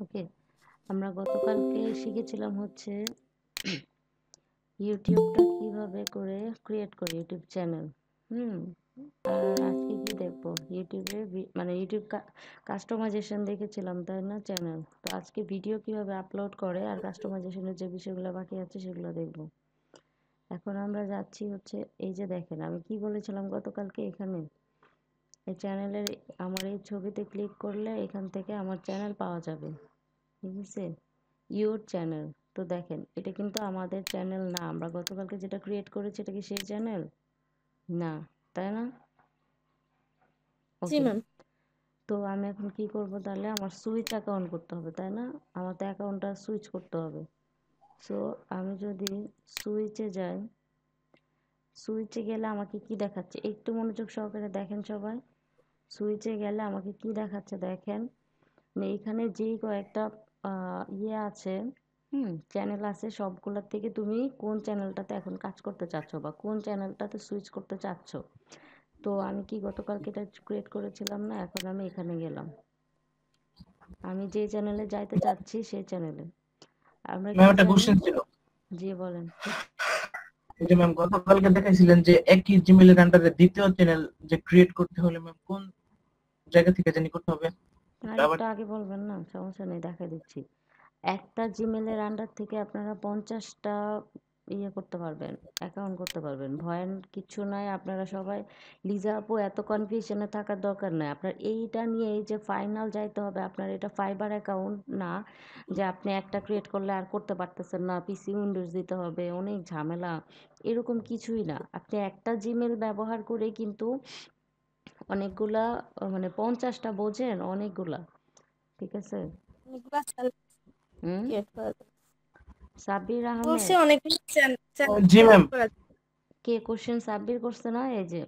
ওকে, আমরা গতকালকে শিখেছিলাম হচ্ছে ইউটিউবটা কিভাবে করে ক্রিয়েট করি, ইউটিউব চ্যানেল। হুম। আর আজকে কি দেখবো, ইউটিউবে মানে ইউটিউব কাস্টমাইজেশন দেখেছিলাম তাই না, চ্যানেল। তো আজকে ভিডিও কিভাবে আপলোড করে আর কাস্টমাইজেশনের যে বিষয়গুলো বাকি আছে সেগুলো দেখবো। এখন আমরা যাচ্ছি হচ্ছে, এই যে দেখেন আমি কি বলেছিলাম গতকালকে, এখানে এই চ্যানেলের আমার এই ছবিতে ক্লিক করলে এখান থেকে আমার চ্যানেল পাওয়া যাবে। ঠিক আছে, ইউর চ্যানেল। তো দেখেন এটা কিন্তু আমাদের চ্যানেল না, আমরা গতকালকে যেটা ক্রিয়েট করেছি এটা কি সেই চ্যানেল না, তাই না? জি ওকে, ম্যাম। তো আমি এখন কি করব, তাহলে আমার সুইচ অ্যাকাউন্ট করতে হবে তাই না, আমার তো অ্যাকাউন্টটা সুইচ করতে হবে। সো আমি যদি সুইচে যাই, সুইচে গেলে আমাকে কি দেখাচ্ছে একটু মনোযোগ সহকারে দেখেন সবাই। সুইচে গেলে আমাকে কি দেখাচ্ছে দেখেন, মানে এখানে যেই কয়েকটা ইয়ে আছে, চ্যানেল আছে, সবগুলোর থেকে তুমি কোন চ্যানেলটাতে এখন কাজ করতে চাচ্ছ বা কোন চ্যানেলটাতে সুইচ করতে চাচ্ছ। তো আমি কি গতকালকে এটা ক্রিয়েট করেছিলাম না, এখন আমি এখানে গেলাম, আমি যে চ্যানেলে যাইতে চাচ্ছি সেই চ্যানেলে আমরা ম্যাম কি একটা জানি। কোশ্চেন ছিল। জি বলেন। এই যে ম্যাম গতকালকে দেখাইছিলেন যে একই জিমেইলের আন্ডারে দ্বিতীয় চ্যানেল যে ক্রিয়েট করতে হলে ম্যাম কোন জায়গা থেকে জানি করতে হবে? আর আবার একটু আগে বলবেন না, সমস্যা নেই, দেখা দিচ্ছি। একটা জিমেলের আন্ডার থেকে আপনারা 50টা ইয়ে করতে পারবেন, অ্যাকাউন্ট করতে পারবেন, ভয়ের কিছু নাই। আপনারা সবাই, লিজা আপু এত কনফিউশনে থাকার দরকার নাই আপনার এইটা নিয়ে। এই যে ফাইনাল যাইতে হবে আপনার, এটা ফাইবার অ্যাকাউন্ট না যে আপনি একটা ক্রিয়েট করলে আর করতে পারতেছেন না, পিসি উইন্ডোজ দিতে হবে, অনেক ঝামেলা, এরকম কিছুই না। আপনি একটা জিমেল ব্যবহার করে কিন্তু অনেকগুলা, মানে 50টা বোঝেন, অনেকগুলা। ঠিক আছে। অনেকগুলা চ্যানেল হুম। ক্রিয়েট করা যায়। সাব্বির বলছি আহমেদ। অনেকগুলো চ্যানেল জি ক্রিয়েট ম্যাম। করা যায়। কে কোশ্চেন সাব্বির করছে না, এই যে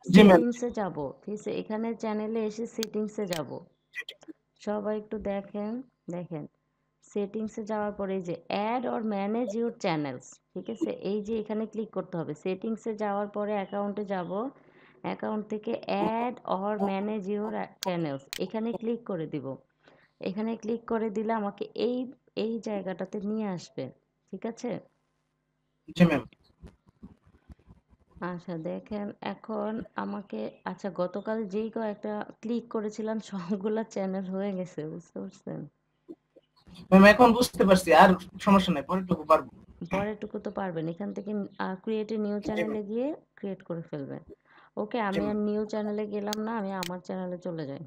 জি ম্যাম। সেটিংসে যাব, ঠিক আছে, এখানে চ্যানেলে এসে সেটিংসে যাব, সবাই একটু দেখেন। দেখেন সেটিংসে যাওয়ার পরে এই যে add or manage your channels, ঠিক আছে, এই যে এখানে ক্লিক করতে হবে। সেটিংসে যাওয়ার পরে অ্যাকাউন্টে যাব, অ্যাকাউন্ট থেকে add or manage your channels এখানে ক্লিক করে দিব। এখানে ক্লিক করে দিলে আমাকে এই এই জায়গাটাতে নিয়ে আসবে। ঠিক আছে। জি ম্যাম। আচ্ছা দেখেন এখন আমাকে, আচ্ছা গতকাল যেই কয়েকটা ক্লিক করেছিলাম সবগুলা চ্যানেল হয়ে গেছে, বুঝতে পারছেন। ম্যাম এখন বুঝতে পারছি, আর সমস্যা নাই, পরেরটুকু পারবো। পরেরটুকু তো পারবেন, এখান থেকে create a new G ma'am. চ্যানেলে গিয়ে ক্রিয়েট করে ফেলবেন। ওকে, জি আমি আর ম্যাম। নিউ চ্যানেলে গেলাম না, আমি আমার চ্যানেলে চলে যাই।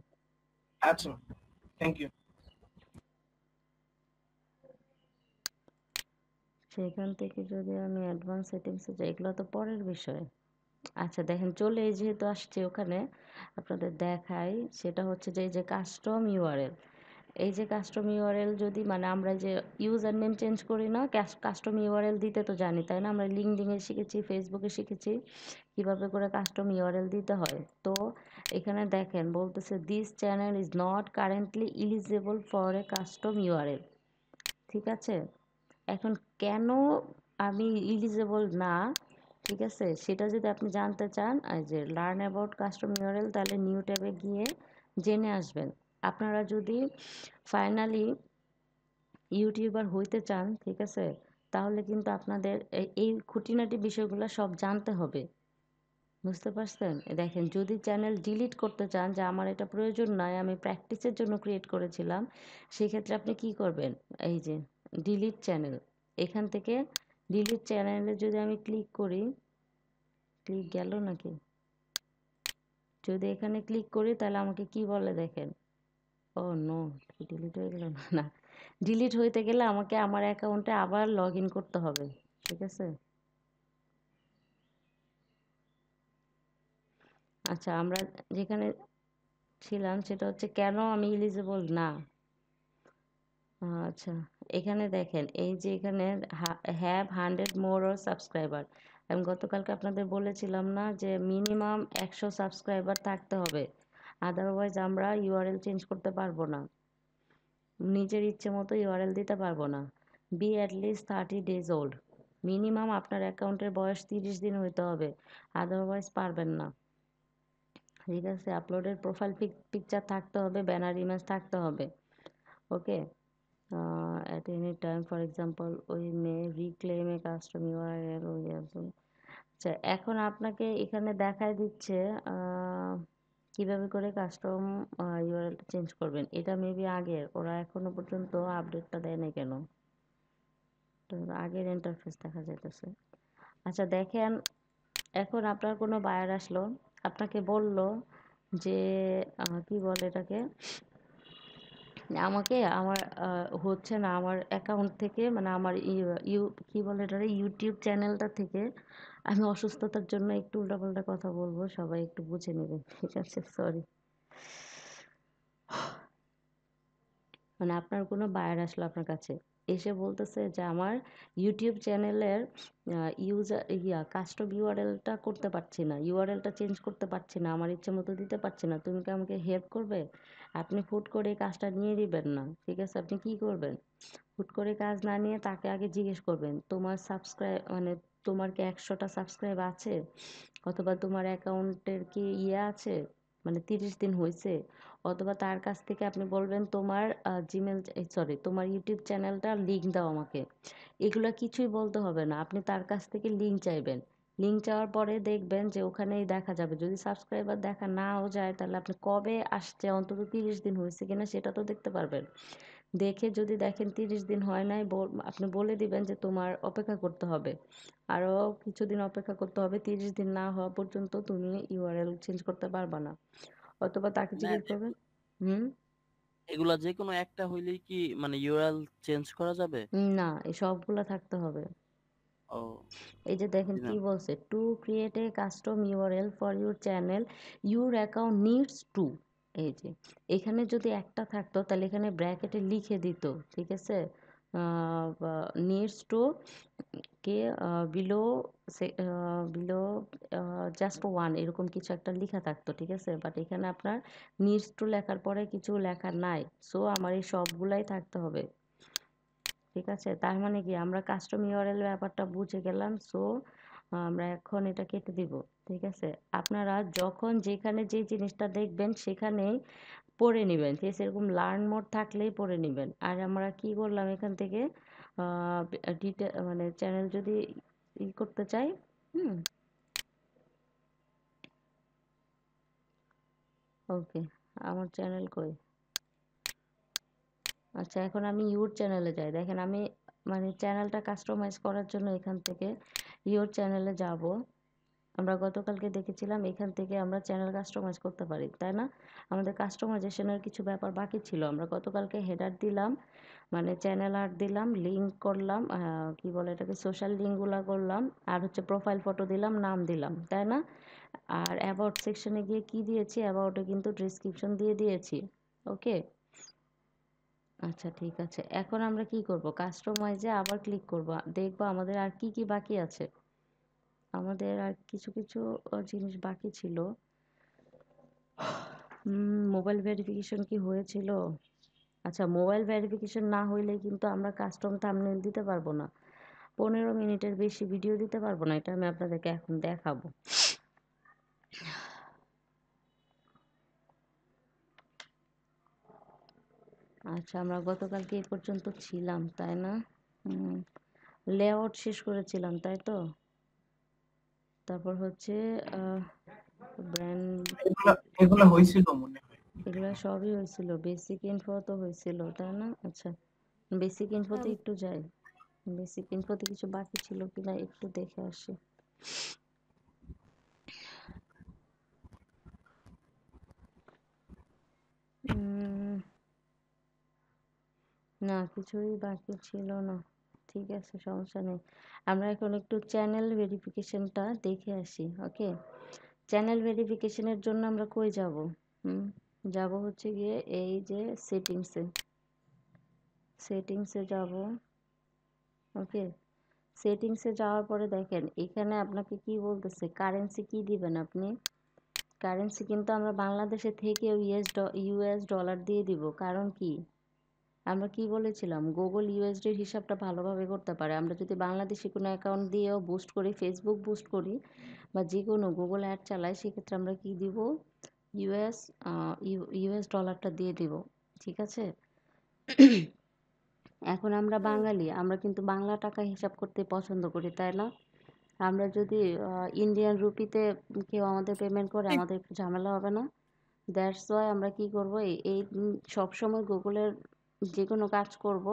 আচ্ছা ম্যাম, থ্যাংক ইউ। সেখান থেকে যদি আমি অ্যাডভান্স সেটিংসে যাই, এগুলো তো পরের বিষয়। আচ্ছা দেখেন চলে যেহেতু আসছে ওখানে, আপনাদের দেখাই, সেটা হচ্ছে যে এই যে কাস্টম ইউআরএল, এই যে কাস্টম ইউআরএল যদি, মানে আমরা যে ইউজার নেম চেঞ্জ করি না, কাস্টম ইউআরএল দিতে তো জানি তাই না, আমরা লিঙ্কডইনে শিখেছি, ফেসবুকে শিখেছি কিভাবে করে কাস্টম ইউআরএল দিতে হয়। তো এখানে দেখেন বলতেছে this channel is not currently eligible for a custom URL. ঠিক আছে, এখন কেন আমি এলিজিবল না, ঠিক আছে, সেটা যদি আপনি জানতে চান, এই যে লার্ন অ্যাবাউট কাস্টম ইউআরএল, তাহলে নিউ ট্যাবে গিয়ে জেনে আসবেন। আপনারা যদি ফাইনালি ইউটিউবার হইতে চান, ঠিক আছে, তাহলে কিন্তু আপনাদের এই খুঁটিনাটি বিষয়গুলো সব জানতে হবে। বুঝতে পারছেন। দেখেন যদি চ্যানেল ডিলিট করতে চান, যে আমার এটা প্রয়োজন নয়, আমি প্র্যাকটিসের জন্য ক্রিয়েট করেছিলাম, সেক্ষেত্রে আপনি কি করবেন, এই যে ডিলিট চ্যানেল, এখান থেকে ডিলিট চ্যানেলে যদি আমি ক্লিক করি, ক্লিক গেল নাকি, যদি এখানে ক্লিক করি তাহলে আমাকে কি বলে দেখেন, ও নো, ডিলিট হয়ে গেল না, না, ডিলিট হইতে গেলে আমাকে আমার অ্যাকাউন্টে আবার লগ ইন করতে হবে। ঠিক আছে। আচ্ছা আমরা যেখানে ছিলাম সেটা হচ্ছে কেন আমি এলিজিবল না। আচ্ছা এখানে দেখেন এই যে এখানে হ্যাভ 100 মোর অর সাবস্ক্রাইবার, আমি গতকালকে আপনাদের বলেছিলাম না যে মিনিমাম 100 সাবস্ক্রাইবার থাকতে হবে, আদারওয়াইজ আমরা ইউআরএল চেঞ্জ করতে পারবো না, নিজের ইচ্ছে মতো ইউআরএল দিতে পারবো না। Be at least 30 days old, minimum আপনার অ্যাকাউন্টের বয়স 30 দিন হইতে হবে, আদারওয়াইজ পারবেন না। ঠিক আছে, আপলোডের প্রোফাইল পিকচার থাকতে হবে, ব্যানার ইমেজ থাকতে হবে। ওকে, at any time, for example we may reclaim a custom URL we have to- আচ্ছা এখন আপনাকে এখানে দেখায় দিচ্ছে কিভাবে করে কাস্টম ইউআরএলটা চেঞ্জ করবেন। এটা মেবি আগের, ওরা এখনো পর্যন্ত আপডেটটা দেয় না কেন, তো আগের ইন্টারফেস দেখা যাইতেছে। আচ্ছা দেখেন, এখন আপনার কোনো বায়ার আসলো, আপনাকে বলল যে কি বলে এটাকে, আমাকে আমার হচ্ছে না আমার অ্যাকাউন্ট থেকে, মানে আমার কি বলে এটা, ইউটিউব চ্যানেলটা থেকে আমি অসুস্থতার জন্য একটু উল্টাপাল্টা কথা বলবো, সবাই একটু বুঝে নেবেন, ঠিক আছে, সরি। মানে আপনার কোনো বায়ার আসলো আপনার কাছে, এসে বলতেছে যে আমার ইউটিউব চ্যানেলের ইউজার কাস্টম ইউআরএলটা করতে পারছি না, ইউআরএলটা চেঞ্জ করতে পারছি না, আমার ইচ্ছে মতো দিতে পারছি না, তুমি কি আমাকে হেল্প করবে? আপনি হুট করে এই কাজটা নিয়ে নেবেন না, ঠিক আছে? আপনি কি করবেন, হুট করে কাজ না নিয়ে তাকে আগে জিজ্ঞেস করবেন তোমার সাবস্ক্রাইব, মানে তোমার কি 100টা সাবস্ক্রাইব আছে, অথবা তোমার অ্যাকাউন্টের কি আছে, মানে 30 দিন হয়েছে, অথবা তার কাছ থেকে আপনি বলবেন তোমার জিমেল, সরি, তোমার ইউটিউব চ্যানেলটা লিঙ্ক দাও আমাকে। এগুলো কিছুই বলতে হবে না, আপনি তার কাছ থেকে লিঙ্ক চাইবেন। লিঙ্ক চাওয়ার পরে দেখবেন যে ওখানেই দেখা যাবে, যদি সাবস্ক্রাইবার দেখা নাও যায় তাহলে আপনি কবে আসছে, অন্তত 30 দিন হয়েছে কিনা সেটা তো দেখতে পারবেন। দেখে যদি দেখেন 30 দিন হয় নাই, আপনি বলে দিবেন যে তোমার অপেক্ষা করতে হবে, আরও কিছুদিন অপেক্ষা করতে হবে, 30 দিন না হওয়া পর্যন্ত তুমি ইউআরএল চেঞ্জ করতে পারবা না। অথবা তাকে ম্যাম, জিজ্ঞেস করবেন। হুম। এগুলা যে কোনো একটা হইলেই কি মানে ইউআরএল চেঞ্জ করা যাবে? না, এই সবগুলা থাকতে হবে। ও, এই যে দেখেন জি কি ম্যাম। বলছে, to create a custom URL for your channel your account needs to, এই যে এখানে যদি একটা থাকতো তাহলে এখানে ব্র্যাকেটে লিখে দিত, ঠিক আছে, needs to K below, below just one, এরকম কিছু একটা লেখা থাকতো, ঠিক আছে, বাট এখানে আপনার নিডস টু লেখার পরে কিছু লেখা নাই, সো আমার এই সবগুলাই থাকতে হবে, ঠিক আছে। তার মানে কি আমরা কাস্টম ইউআরএল ব্যাপারটা বুঝে গেলাম, সো আমরা এখন এটা কেটে দিব, ঠিক আছে। আপনারা যখন যেখানে যে জিনিসটা দেখবেন সেখানেই পড়ে নেবেন, ঠিক আছে, এরকম লার্ন মোড থাকলেই পড়ে নেবেন। আর আমরা কি করলাম এখান থেকে ডিটেল, মানে চ্যানেল যদি করতে চাই, হুম, ওকে, আমার চ্যানেল কই, আচ্ছা এখন আমি ইউর চ্যানেলে যাই, দেখেন আমি মানে চ্যানেলটা কাস্টমাইজ করার জন্য এখান থেকে ইউর চ্যানেলে যাব। আমরা গতকালকে দেখেছিলাম এখান থেকে আমরা চ্যানেল কাস্টমাইজ করতে পারি, তাই না? আমাদের কাস্টমাইজেশনের কিছু ব্যাপার বাকি ছিল, আমরা গতকালকে হেডার দিলাম, মানে চ্যানেল আর্ট দিলাম, লিঙ্ক করলাম, কি বলে এটাকে, সোশ্যাল লিঙ্কগুলো করলাম, আর হচ্ছে প্রোফাইল ফটো দিলাম, নাম দিলাম, তাই না? আর অ্যাবাউট সেকশনে গিয়ে কি দিয়েছি, অ্যাবাউটে কিন্তু ডেসক্রিপশন দিয়ে দিয়েছি, ওকে। আচ্ছা ঠিক আছে, এখন আমরা কি করব, কাস্টমাইজে আবার ক্লিক করব, দেখব আমাদের আর কি কি বাকি আছে। আমাদের আর কিছু কিছু জিনিস বাকি ছিল। মোবাইল ভেরিফিকেশন কি হয়েছিল? আচ্ছা মোবাইল ভেরিফিকেশন না হইলে কিন্তু আমরা কাস্টম থাম্বনেল দিতে পারবো না, 15 মিনিটের বেশি ভিডিও দিতে পারবো না, এটা আমি আপনাদেরকে এখন দেখাবো। আচ্ছা আমরা গতকালকে এই পর্যন্ত ছিলাম, তাই না? লেআউট শেষ করেছিলাম, তাই তো? তারপর হচ্ছে ব্র্যান্ড, এগুলা এগুলা হয়েছিল মনে হয়। এগুলো সবই হয়েছিল, বেসিক ইনফো তো হয়েছিল, তাই না? আচ্ছা বেসিক ইনফোতে ম্যাম, একটু যাই, বেসিক ইনফোতে কিছু বাকি ছিল কিনা একটু দেখে আসি। উম, না কিছুই বাকি ছিল না, ঠিক আছে সমস্যা নেই। আমরা এখন একটু চ্যানেল ভেরিফিকেশনটা দেখে আসি, ওকে। চ্যানেল ভেরিফিকেশনের জন্য আমরা কই যাব? হুম, যাব হচ্ছে গিয়ে এই যে সেটিংসে, সেটিংসে যাব, ওকে। সেটিংসে যাওয়ার পরে দেখেন এখানে আপনাকে কি বলতেছে, কারেন্সি কি দিবেন আপনি। কারেন্সি কিন্তু আমরা বাংলাদেশে থেকেও ইউএস ডলার দিয়ে দিব, কারণ কি, আমরা কি বলেছিলাম, গুগল ইউএসডির হিসাবটা ভালোভাবে করতে পারে, আমরা যদি বাংলাদেশি কোনো অ্যাকাউন্ট দিয়েও বুস্ট করি, ফেসবুক বুস্ট করি, বা যে কোনো গুগল অ্যাড চালাই, সেক্ষেত্রে আমরা কি দিব, ইউএস ইউএস ডলারটা দিয়ে দিব, ঠিক আছে। এখন আমরা বাঙালি, আমরা কিন্তু বাংলা টাকা হিসাব করতে পছন্দ করি, তাই না? আমরা যদি ইন্ডিয়ান রুপিতে কেউ আমাদের পেমেন্ট করে আমাদের একটু ঝামেলা হবে না? দ্যাটস ওয়াই আমরা কি করব, সবসময় গুগলের যে কোনো কাজ করব,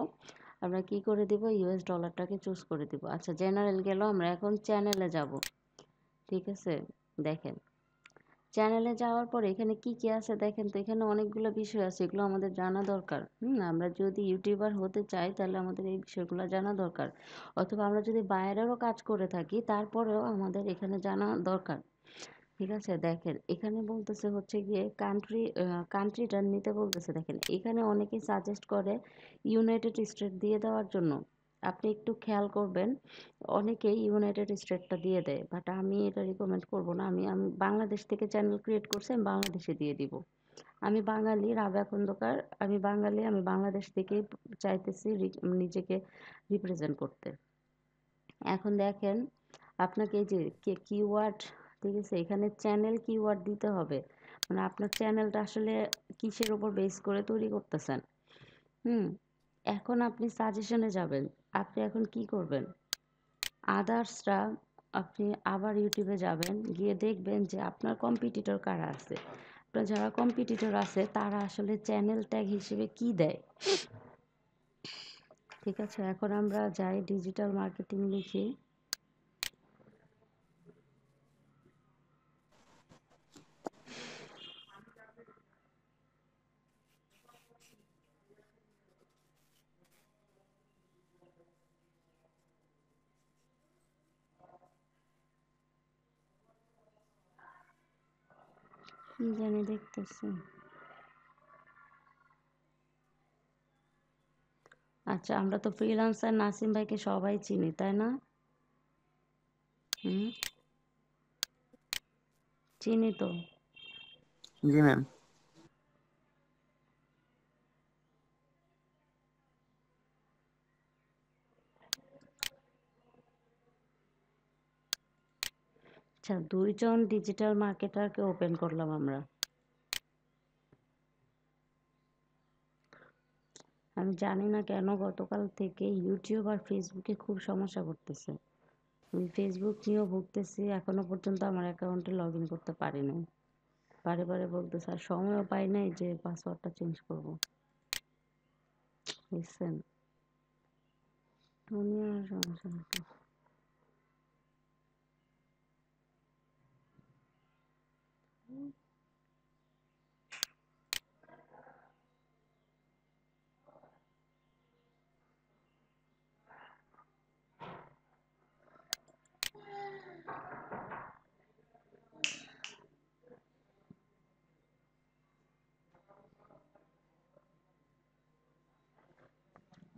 আমরা কি করে দিব, ইউএস ডলারটাকে চুজ করে দিব। আচ্ছা, জেনারেল গেল, আমরা এখন চ্যানেলে যাব। ঠিক আছে, দেখেন চ্যানেলে যাওয়ার পরে এখানে কি কি আছে দেখেন তো, এখানে অনেকগুলো বিষয় আছে, এগুলো আমাদের জানা দরকার। আমরা যদি ইউটিউবার হতে চাই তাহলে আমাদের এই বিষয়গুলো জানা দরকার, অথবা আমরা যদি বাইরেরও কাজ করে থাকি তারপরেও আমাদের এখানে জানা দরকার। ঠিক আছে, দেখেন এখানে বলতেছে হচ্ছে গিয়ে কান্ট্রিটা নিতে বলতেছে। দেখেন এখানে অনেকেই সাজেস্ট করে ইউনাইটেড স্টেট দিয়ে দেওয়ার জন্য। আপনি একটু খেয়াল করবেন, অনেকেই ইউনাইটেড স্টেটটা দিয়ে দেয়, বাট আমি এটা রিকমেন্ড করব না। আমি আমি বাংলাদেশ থেকে চ্যানেল ক্রিয়েট করছি, আমি বাংলাদেশে দিয়ে দিব। আমি বাঙালি, রাবেয়া খন্দকার, আমি বাঙালি, আমি বাংলাদেশ থেকেই চাইতেছি নিজেকে রিপ্রেজেন্ট করতে। এখন দেখেন আপনাকে এই যে কিওয়ার্ড, ঠিক আছে, এখানে চ্যানেল কিওয়ার্ড দিতে হবে। মানে আপনার চ্যানেলটা আসলে কিসের উপর বেস করে তৈরি করতেছেন। হুম এখন আপনি সাজেশনে যাবেন। আপনি এখন কি করবেন, আদার্সরা, আপনি আবার ইউটিউবে যাবেন, গিয়ে দেখবেন যে আপনার কম্পিটিটর কারা আছে। আপনার যারা কম্পিটিটর আছে তারা আসলে চ্যানেল ট্যাগ হিসেবে কি দেয়। ঠিক আছে, এখন আমরা যাই ডিজিটাল মার্কেটিং লিখি। কি জানি দেখতেছি। আচ্ছা, আমরা তো ফ্রিল্যান্সার নাসিম ভাইকে সবাই চিনি, তাই না? হুম, চিনি তো। জি ম্যাম। আচ্ছা, 2 জন ডিজিটাল মার্কেটারকে ওপেন করলাম আমরা। আমি জানি না কেন গতকাল থেকে ইউটিউব আর ফেসবুকে খুব সমস্যা করতেছে। আমি ফেসবুক নিয়েও ভুগতেছি, এখনো পর্যন্ত আমার অ্যাকাউন্টে লগ ইন করতে পারি নাই। বারে বারে বলতেছে, আর সময়ও পাই নাই যে পাসওয়ার্ডটা চেঞ্জ করব। বুঝছেন, দুনিয়ার সমস্যা।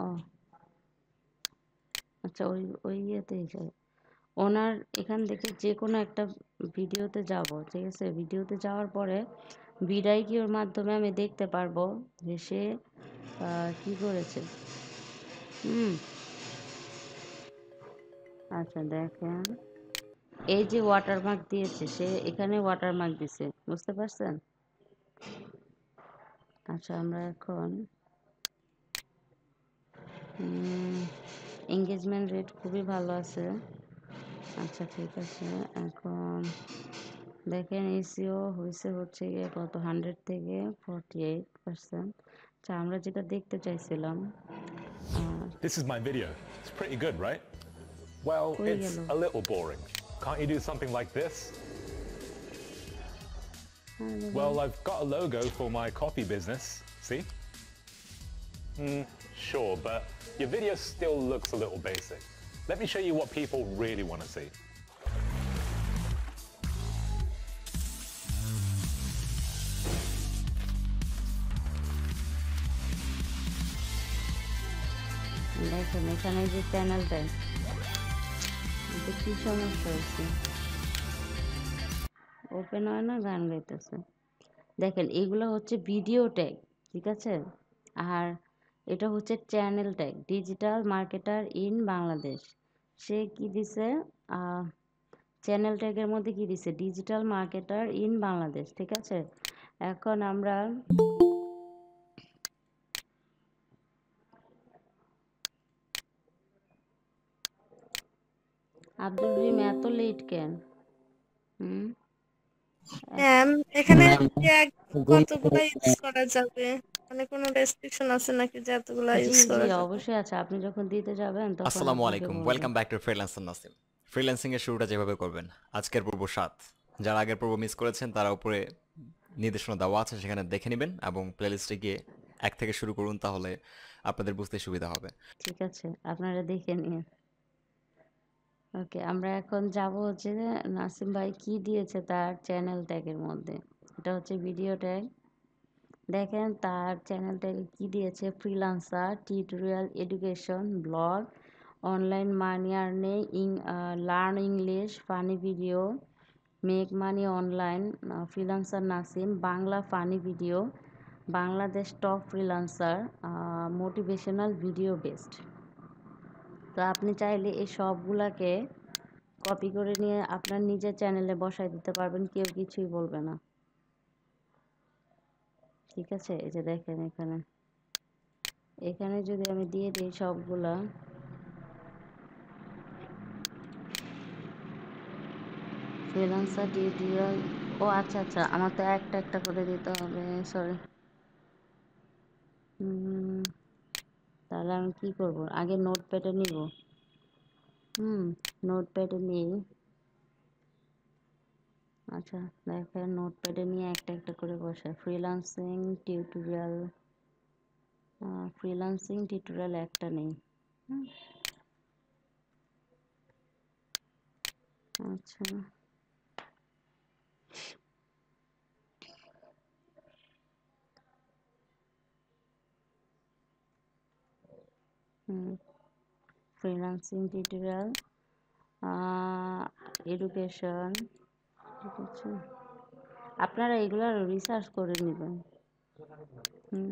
ও আচ্ছা, ওই ওই ইয়েতেই যাই। ওনার এখান থেকে যে কোনো একটা ভিডিওতে যাব। ঠিক আছে, ভিডিওতে যাওয়ার পরে বিদায় কিওর মাধ্যমে আমি দেখতে পারবো যে সে কি করেছে। হুম আচ্ছা, দেখেন এই যে ওয়াটারমার্ক দিয়েছে, সে এখানে ওয়াটারমার্ক দিছে, বুঝতে পারছেন? আচ্ছা, আমরা এখন এঙ্গেজমেন্ট রেট খুবই ভালো আছে। আচ্ছা, ঠিক আছে, এখন দেখেন এসিও হয়েছে হচ্ছে গিয়ে কত, 100 থেকে 48%। আচ্ছা, আমরা যেটা দেখতে চাইছিলাম This is my video. It's pretty good, right? Well, কই it's গেল? a little boring. Can't you do something like this? Well, I've got a logo for my coffee business. See? Sure, but your video still looks a little basic. Let me show you what people really want to see. দেখেন এখানে যে চ্যানেলটায় কি সমস্যা হয়েছে, open হয় না, গান গাইতেছে। দেখেন এগুলো হচ্ছে ভিডিও ট্যাগ, ঠিক আছে, আর এটা হচ্ছে channel tag, digital marketer in Bangladesh. সে কি দিছে, চ্যানেল ট্যাগের মধ্যে কি দিছে, ডিজিটাল মার্কেটার ইন বাংলাদেশ। ঠিক আছে, এখন আমরা আব্দুল রহিম এত লেট কেন? হুম। ম্যাম এখানে ম্যাম ট্যাগ গুণ কতগুলো ইউজ করা যাবে, মানে কোনো রেস্ট্রিকশন আছে নাকি যে এতগুলো জি ইউজ জি করা যাবে? অবশ্যই আছে, আপনি যখন দিতে যাবেন তখন আসসালামু আপনাকে আলাইকুম, বলবে। Welcome back to freelancer Nasim. Freelancing এর শুরুটা যেভাবে করবেন, আজকের পর্ব 7, যারা আগের পর্ব মিস করেছেন তারা উপরে নির্দেশনা দেওয়া আছে, সেখানে দেখে নেবেন এবং প্লেলিস্টে গিয়ে 1 থেকে শুরু করুন, তাহলে আপনাদের বুঝতে সুবিধা হবে। ঠিক আছে, আপনারা দেখে নিন। ওকে, আমরা এখন যাব হচ্ছে যে নাসিম ভাই কি দিয়েছে তার চ্যানেল ট্যাগের মধ্যে। এটা হচ্ছে ভিডিও ট্যাগ। দেখেন তার চ্যানেল ট্যাগে কি দিয়েছে: freelancer, tutorial, education, blog, online money earning, learn English, funny video, make money online, freelancer Nasim, Bangla funny video, Bangladesh top freelancer, motivational video best. তো আপনি চাইলে এই সবগুলাকে কপি করে নিয়ে আপনার নিজের চ্যানেলে বসাই দিতে পারবেন, কেউ কিছুই বলবে না। ঠিক আছে, এই যে দেখেন এখানে এখানে যদি আমি দিয়ে দিই সবগুলা, ফ্রিল্যান্সার টিউটোরিয়াল। ও আচ্ছা আচ্ছা, আমার তো একটা একটা করে দিতে হবে, সরি। তাহলে আমি কি করব, আগে নোটপ্যাডে নিব। নোটপ্যাডে নিই। আচ্ছা দেখেন, নোটপ্যাডে নিয়ে একটা একটা করে বসায়। ফ্রিল্যান্সিং টিউটোরিয়াল একটা নেই। হুম, আচ্ছা ফ্রিল্যান্সিং টিউটোরিয়াল, এডুকেশন। ঠিক আছে, আপনারা এগুলো রিসার্চ করে নেবেন। হুম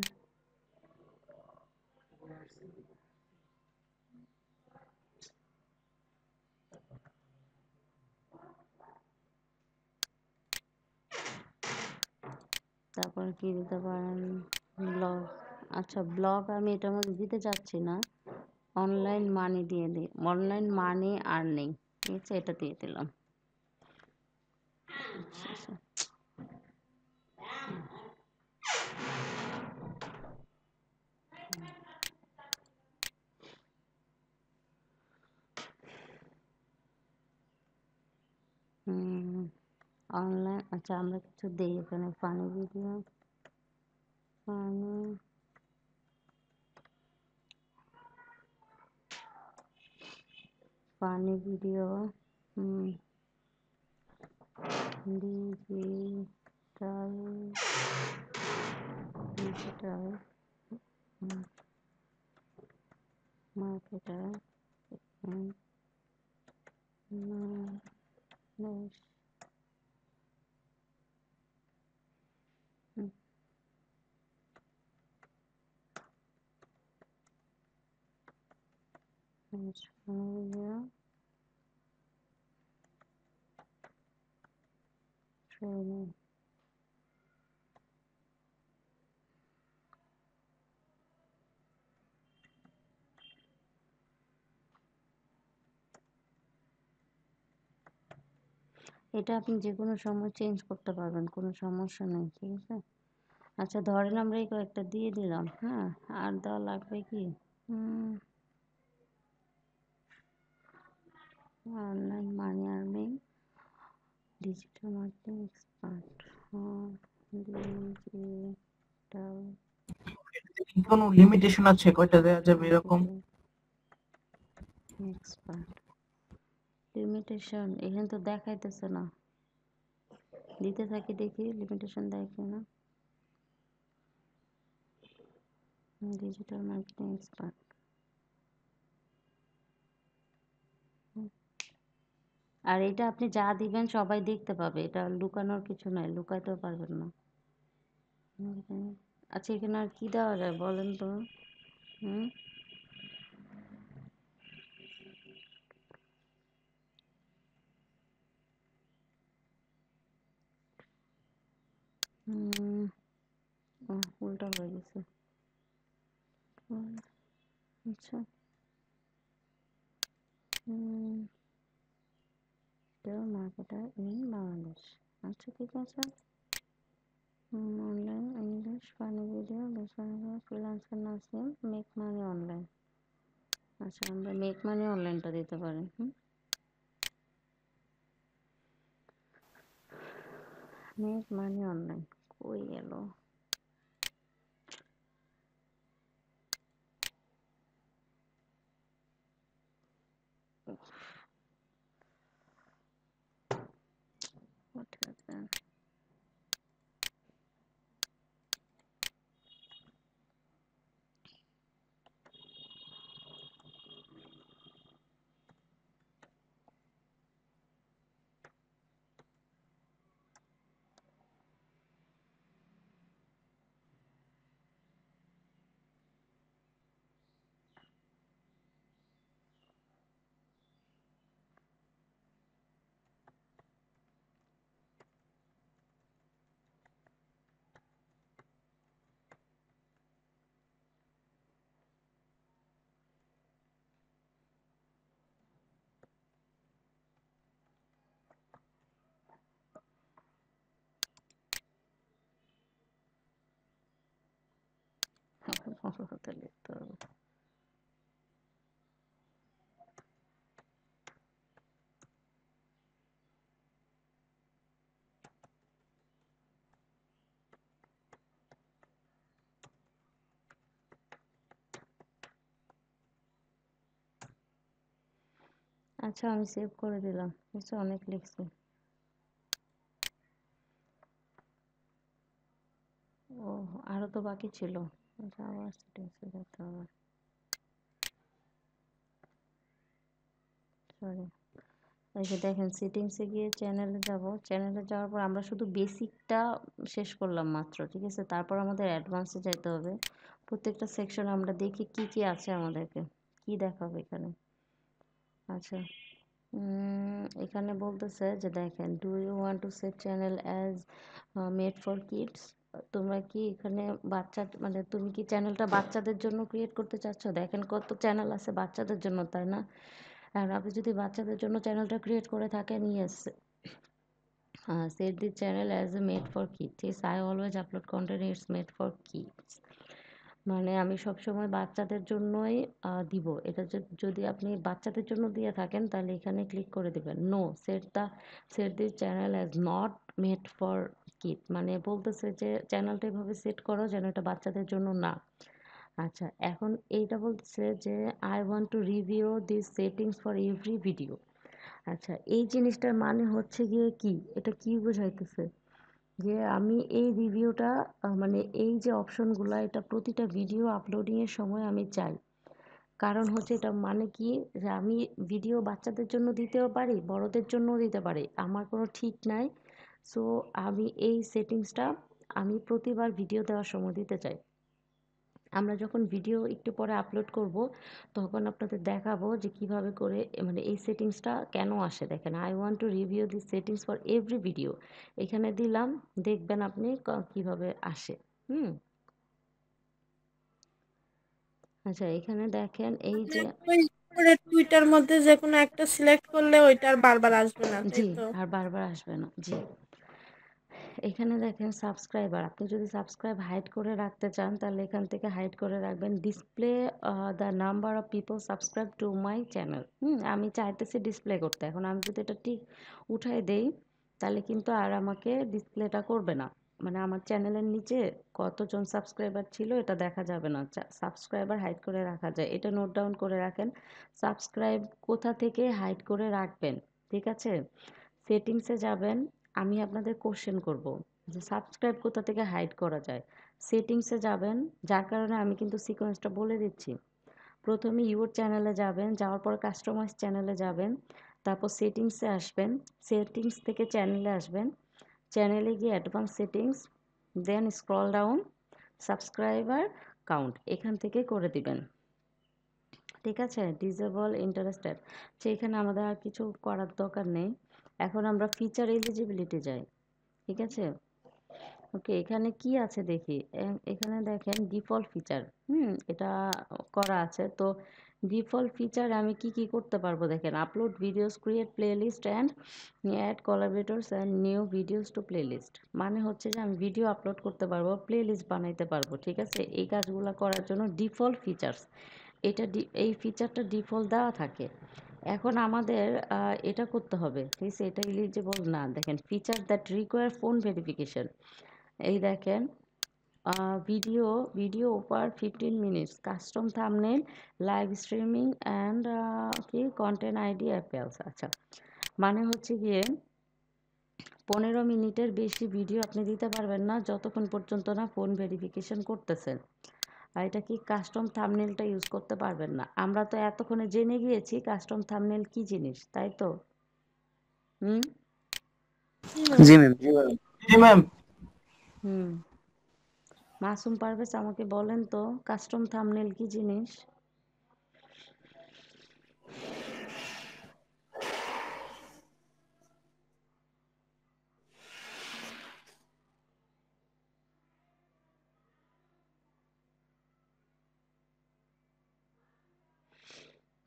তারপর কি দিতে পারেন, ব্লগ। আচ্ছা ব্লগ আমি এটার মধ্যে দিতে চাচ্ছি না, অনলাইন মানি দিয়ে দিই, অনলাইন মানি আর্নিং। ঠিক আছে, এটা দিয়ে দিলাম। আচ্ছা আচ্ছা। অনলাইন, আচ্ছা আমরা কিছু দিই এখানে, funny video, funny funny video, digital digital marketer, training. এটা আপনি যে কোনো সময় চেঞ্জ করতে পারবেন, কোনো সমস্যা নেই। ঠিক আছে, আচ্ছা ধরেন আমরা এই কয়েকটা দিয়ে দিলাম। হ্যাঁ, আর দেওয়া লাগবে কি? Online money earning, digital marketing expert, digital কোনো লিমিটেশন আছে কয়টা দেওয়া যাবে এরকম? এক্সপার্ট। লিমিটেশন এখানে তো দেখাইতেছে না, দিতে থাকি দেখি লিমিটেশন দেয় কিনা। ডিজিটাল মার্কেটিং এক্সপার্ট, আর এটা আপনি যা দিবেন সবাই দেখতে পাবে, এটা লুকানোর কিছু নাই, লুকাইতেও পারবেন না। আচ্ছা এখানে আর কি দেওয়া যায় বলেন তো? হুম হুম, উল্টা হয়ে গেছে। আচ্ছা ডিজিটাল মার্কেটার ইন বাংলাদেশ। আচ্ছা ঠিক আছে। Online English funny video freelancer nursing make money online. আচ্ছা আমরা মেক মানি অনলাইনটা দিতে পারি। মেক মানি অনলাইন কই গেল? What happened? বড় হাতে লিখতে হবে। আচ্ছা আমি সেভ করে দিলাম। বুঝছো অনেক লিখছি। ও আরো তো বাকি ছিল। আচ্ছা আবার সেটিংসে যেতে হবে। সরি। এই যে দেখেন সেটিংসে গিয়ে চ্যানেলে যাব। চ্যানেলে যাওয়ার পর আমরা শুধু বেসিকটা শেষ করলাম মাত্র, ঠিক আছে? তারপর আমাদের অ্যাডভান্সে যাইতে হবে। প্রত্যেকটা সেকশনে আমরা দেখি কি কি আছে আমাদেরকে, কি দেখাবে এখানে। আচ্ছা এখানে বলতেছে যে দেখেন do you want to set channel as made for kids. তোমরা কি এখানে বাচ্চা মানে তুমি কি চ্যানেলটা বাচ্চাদের জন্য ক্রিয়েট করতে চাচ্ছ? দেখেন কত চ্যানেল আছে বাচ্চাদের জন্য, তাই না? আর আপনি যদি বাচ্চাদের জন্য চ্যানেলটা ক্রিয়েট করে থাকেন, yes set the channel as a made for kids. Yes, I always upload content it's made for kids. মানে আমি সবসময় বাচ্চাদের জন্যই দিব। এটা যদি আপনি বাচ্চাদের জন্য দিয়ে থাকেন তাহলে এখানে ক্লিক করে দিবেন no set this channel as not made for kid. মানে বলতেছে যে চ্যানেলটা এভাবে সেট করো যেন এটা বাচ্চাদের জন্য না। আচ্ছা এখন এইটা বলতেছে যে I want to review this settings for every video. আচ্ছা এই জিনিসটার মানে হচ্ছে গিয়ে কি, এটা কি বোঝাইতেছে যে আমি এই রিভিউটা মানে এই যে অপশনগুলো এটা প্রতিটা ভিডিও আপলোডিংয়ের সময় আমি চাই। কারণ হচ্ছে এটা মানে কি যে আমি ভিডিও বাচ্চাদের জন্য দিতেও পারি, বড়দের জন্যও দিতে পারি, আমার কোনো ঠিক নাই। সো আমি এই সেটিংসটা আমি প্রতিবার ভিডিও দেওয়ার সময় দিতে চাই। আমরা যখন ভিডিও একটু পরে আপলোড করব তখন আপনাদের দেখাবো যে কিভাবে করে মানে এই সেটিংসটা কেন আসে। দেখেন I want to review this settings for every video, এখানে দিলাম, দেখবেন আপনি কিভাবে আসে। আচ্ছা এখানে দেখেন এই যে ওই করে টুইটার মধ্যে যে কোনো একটা সিলেক্ট করলে ওইটা আর বারবার আসবে না, তাই জি তো? আর বারবার আসবে না। জি এখানে দেখেন সাবস্ক্রাইবার, আপনি যদি সাবস্ক্রাইব হাইড করে রাখতে চান তাহলে এখান থেকে হাইড করে রাখবেন display the number of people subscribe to my channel. আমি চাইতেছি ডিসপ্লে করতে, এখন আমি যদি এটা ঠিক উঠাই দেই তাহলে কিন্তু আর আমাকে ডিসপ্লেটা করবে না। মানে আমার চ্যানেলের নিচে কতজন সাবস্ক্রাইবার ছিল এটা দেখা যাবে না। সাবস্ক্রাইবার হাইড করে রাখা যায়, এটা নোট ডাউন করে রাখেন। সাবস্ক্রাইব কোথা থেকে হাইড করে রাখবেন, ঠিক আছে? সেটিংসে যাবেন, আমি আপনাদের কোশ্চেন করব যে সাবস্ক্রাইব কোথা থেকে হাইড করা যায়। সেটিংসে যাবেন, যার কারণে আমি কিন্তু সিকোয়েন্সটা বলে দিচ্ছি। প্রথমে ইউর চ্যানেলে যাবেন, যাওয়ার পর কাস্টমাইজ চ্যানেলে যাবেন, তারপর সেটিংসে আসবেন, সেটিংস থেকে চ্যানেলে আসবেন, চ্যানেলে গিয়ে অ্যাডভান্স সেটিংস, দেন স্ক্রল ডাউন সাবস্ক্রাইবার কাউন্ট এখান থেকে করে দিবেন, ঠিক আছে? ডিসেবল ইন্টারেস্টেড, এখানে আমাদের আর কিছু করার দরকার নেই। এখন আমরা ফিচার এলিজিবিলিটি যাই, ঠিক আছে? ওকে এখানে কি আছে দেখি। এখানে দেখেন ডিফল্ট ফিচার, এটা করা আছে। তো ডিফল্ট ফিচার আমি কি কি করতে পারবো দেখেন, upload videos, create playlist and add collaborators and new videos to playlist. মানে হচ্ছে যে আমি ভিডিও আপলোড করতে পারবো, প্লেলিস্ট বানাইতে পারবো, ঠিক আছে। এই কাজগুলো করার জন্য ডিফল্ট ফিচার্স, এই ফিচারটা ডিফল্ট দেওয়া থাকে। এখন আমাদের এটা করতে হবে, ঠিক আছে। এটা এলিজিবল না, দেখেন feature that require phone verification. এই দেখেন video over 15 minutes, custom thumbnail, live streaming and কি কন্টেন্ট আইডি অ্যাপেলস। আচ্ছা, মানে হচ্ছে গিয়ে 15 মিনিটের বেশি ভিডিও আপনি দিতে পারবেন না যতক্ষণ পর্যন্ত না ফোন ভেরিফিকেশন করতেছেন। আর এটা কি কাস্টম থাম্বনেলটা ইউজ করতে পারবেন না। আমরা তো এতক্ষণে জেনে গিয়েছি কাস্টম থাম্বনেল কি জিনিস, তাই তো? হুম জি ম্যাম। জি ম্যাম। হুম মাসুম পারভেজ আমাকে বলেন তো কাস্টম থাম্বনেল কি জিনিস?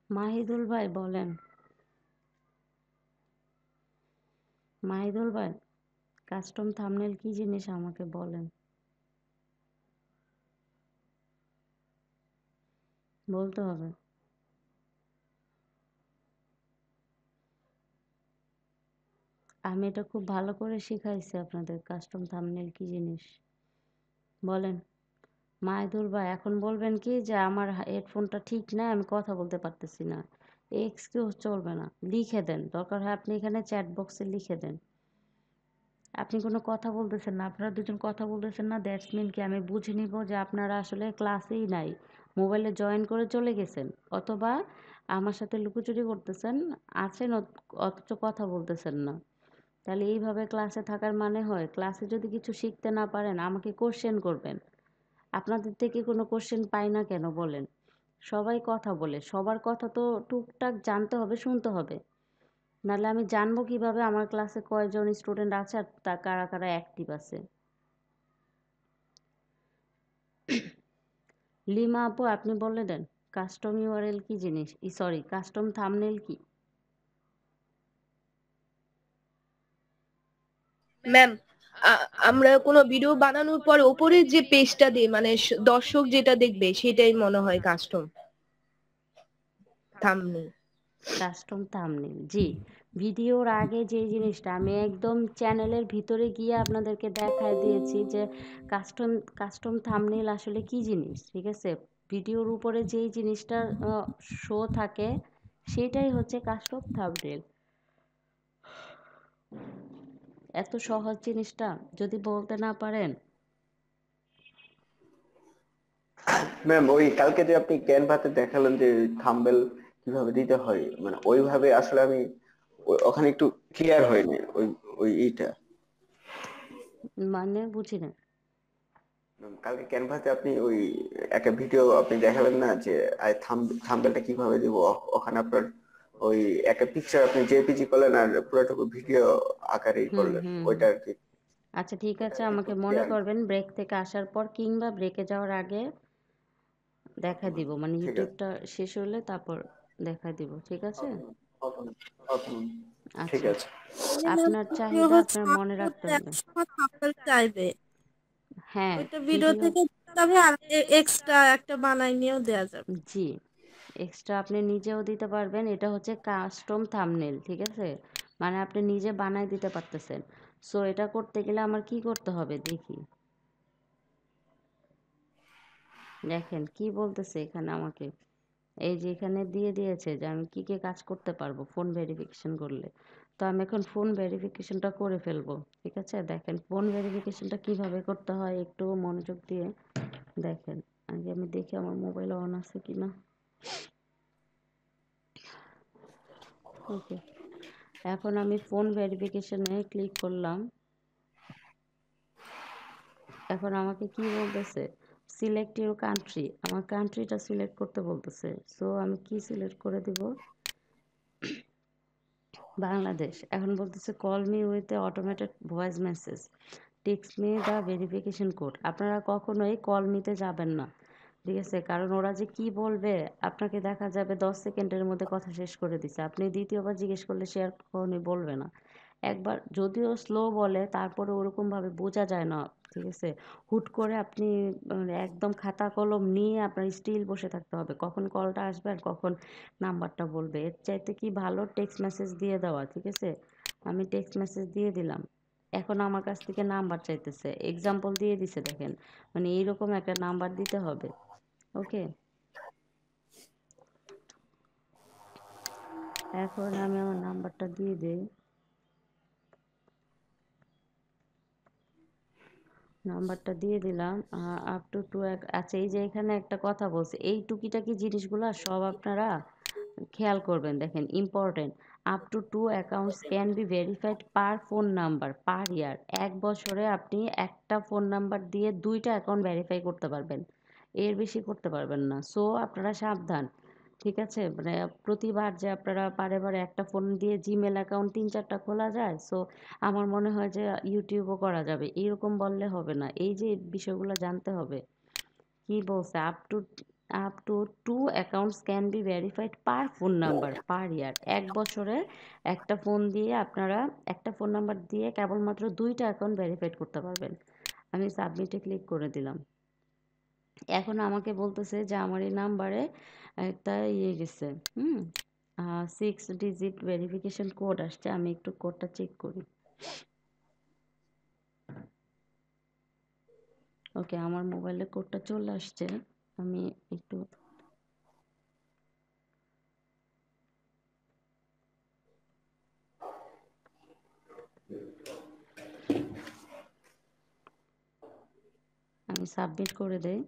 মাহিদুল ভাই বলেন, মাহিদুল ভাই কাস্টম থাম্বনেল কি জিনিস আমাকে বলেন, বলতে হবে। আমি এটা খুব ভালো করে শিখাইছি আপনাদের কাস্টম থাম্বনেল কি জিনিস, বলেন। মাহিদুল ভাই এখন বলবেন কি যে আমার হেডফোনটা ঠিক না, আমি কথা বলতে পারতেছি না, এই এক্সকিউজ চলবে না। লিখে দেন, দরকার হয় আপনি এখানে চ্যাট বক্সে লিখে দেন। আপনি কোনো কথা বলতেছেন না, আপনারা দুজন কথা বলতেছেন না, দ্যাটস মিন কি আমি বুঝে নিব যে আপনারা আসলে ক্লাসেই নাই, মোবাইলে জয়েন করে চলে গেছেন, অথবা আমার সাথে লুকোচুরি করতেছেন, আছেন অথচ কথা বলতেছেন না। তাহলে এইভাবে ক্লাসে থাকার মানে হয়, ক্লাসে যদি কিছু শিখতে না পারেন আমাকে কোশ্চেন করবেন। আপনাদের থেকে কোনো কোশ্চেন পাই না কেন বলেন? সবাই কথা বলে, সবার কথা তো টুকটাক জানতে হবে, শুনতে হবে, নাহলে আমি জানবো কিভাবে আমার ক্লাসে কয়জন স্টুডেন্ট আছে আর তা কারা কারা অ্যাক্টিভ আছে। লিমা আপু আপনি বলে দেন কাস্টম ইউআরএল কি জিনিস, সরি কাস্টম থাম্বনেল কি? ম্যাম, আমরা কোনো ভিডিও বানানোর পর উপরে যে পেজটা দিই মানে দর্শক যেটা দেখবে সেটাই মনে হয় কাস্টম থাম্বনেল। কাস্টম থাম্বনেল, জি। ভিডিওর আগে যে জিনিসটা আমি একদম চ্যানেলের ভিতরে গিয়ে আপনাদেরকে দেখায় দিয়েছি যে কাস্টম থাম্বনেল আসলে কি জিনিস, ঠিক আছে। ভিডিওর উপরে যেই জিনিসটা শো থাকে সেটাই হচ্ছে কাস্টম থাম্বনেল। এত সহজ জিনিসটা যদি বলতে না পারেন। ম্যাম, ওই কালকে যে আপনি ক্যানভাতে দেখালেন যে থাম্বনেল কিভাবে দিতে হয়, মানে ওইভাবে আসলে আমি ওখানে একটু ক্লিয়ার হয়নি ওই ওই এইটা। মানে বুঝি না। কালকে ক্যানভাতে আপনি ওই একটা ভিডিও আপনি দেখালেন না যে থাম্বনেলটা কিভাবে দিব, ওখানে আপনার ওই একটা পিকচার আপনি জেপিজি করলেন আর পুরোটুকু ভিডিও আকারেই হুম করলেন, হুম ওইটা হুম আর কি। আচ্ছা ঠিক আছে, একটু আমাকে মনে ক্লিয়ার। করবেন ব্রেক থেকে আসার পর কিংবা ব্রেকে যাওয়ার আগে দেখা দিব, মানে ঠিক আছে। ইউটিউবটা শেষ হলে তারপর দেখা দিব, ঠিক আছে। ওকে, ওকে, ঠিক আচ্ছা, আছে। মানে ম্যাম আপনার ভিডিও চাহিদা হচ্ছে আপনার মনে রাখতে আপলোডে হবে। একসময় থাম্বনেল চাইবে, হ্যাঁ ওইটা ভিডিও ভিডিও, থেকে তবে আর এক্সট্রা একটা বানাই নিয়েও দেওয়া যাবে। জি এক্সট্রা আপনি নিজেও দিতে পারবেন, এটা হচ্ছে কাস্টম থাম্বনেল, ঠিক আছে। মানে আপনি নিজে বানাই দিতে পারতেছেন। সো এটা করতে গেলে আমার কি করতে হবে দেখি, দেখেন কি বলতেছে এখানে আমাকে। এই যে এখানে দিয়ে দিয়েছে যে আমি কি কি কাজ করতে পারবো ফোন ভেরিফিকেশন করলে। তো আমি এখন ফোন ভেরিফিকেশনটা করে ফেলবো, ঠিক আছে। দেখেন ফোন ভেরিফিকেশনটা কিভাবে করতে হয় একটু মনোযোগ দিয়ে দেখেন। আগে আমি দেখি আমার মোবাইল অন আছে কিনা। ওকে, এখন আমি ফোন ভেরিফিকেশনে ক্লিক করলাম। এখন আমাকে কি বলতেছে, সিলেক্ট ইউর কান্ট্রি, আমার কান্ট্রিটা সিলেক্ট করতে বলতেছে। সো আমি কি সিলেক্ট করে দিব, বাংলাদেশ। এখন বলতেছে call me with a automated voice message, text me the verification code. আপনারা কখনোই কল মিতে যাবেন না, ঠিক আছে? কারণ ওরা যে কি বলবে আপনাকে দেখা যাবে 10 সেকেন্ডের মধ্যে কথা শেষ করে দিছে। আপনি দ্বিতীয়বার জিজ্ঞেস করলে সে আর কখনোই বলবে না। একবার যদিও স্লো বলে তারপরে ওরকমভাবে বোঝা যায় না। ঠিক আছে? হুট করে আপনি একদম খাতা কলম নিয়ে আপনার স্টিল বসে থাকতে হবে। কখন কলটা আসবে আর কখন নাম্বারটা বলবে। এর চাইতে কি ভালো টেক্সট মেসেজ দিয়ে দেওয়া। ঠিক আছে? আমি টেক্সট মেসেজ দিয়ে দিলাম। এখন আমার কাছ থেকে নাম্বার চাইতেছে। এক্সাম্পল দিয়ে দিছে দেখেন। মানে এইরকম একটা নাম্বার দিতে হবে। ওকে? এখন আমি আমার নাম্বারটা দিয়ে দেই। নাম্বারটা দিয়ে দিলাম। আপ টু 2 আচ্ছা এই যে এখানে একটা কথা বলছে। এই টুকিটাকি জিনিসগুলা সব আপনারা খেয়াল করবেন। দেখেন important. Up to 2 accounts can be verified per phone number per year. ১ বছরে আপনি একটা ফোন নাম্বার দিয়ে ২ টা অ্যাকাউন্ট ভেরিফাই করতে পারবেন। এর বেশি করতে পারবেন না। সো আপনারা সাবধান। ঠিক আছে? মানে প্রতিবার যে আপনারা বারে একটা ফোন দিয়ে জিমেইল অ্যাকাউন্ট ৩-৪ টা খোলা যায়। সো আমার মনে হয় যে ইউটিউবও করা যাবে। এরকম বললে হবে না। এই যে বিষয়গুলো জানতে হবে। কি বলছে? Up to 2 accounts can be verified per phone number per year. ১ বছরে একটা ফোন দিয়ে আপনারা একটা ফোন নাম্বার দিয়ে কেবলমাত্র ২ টা অ্যাকাউন্ট ভেরিফাইড করতে পারবেন। আমি সাবমিটে ক্লিক করে দিলাম। এখন আমাকে বলতেছে যে আমার এই নাম্বারে একটা ইয়ে গেছে। হুম? 6 ডিজিট ভেরিফিকেশন কোড আসছে। আমি একটু কোডটা চেক করি। ওকে, আমার মোবাইলে কোডটা চলে আসছে। আমি একটু আমি সাবমিট করে দেই।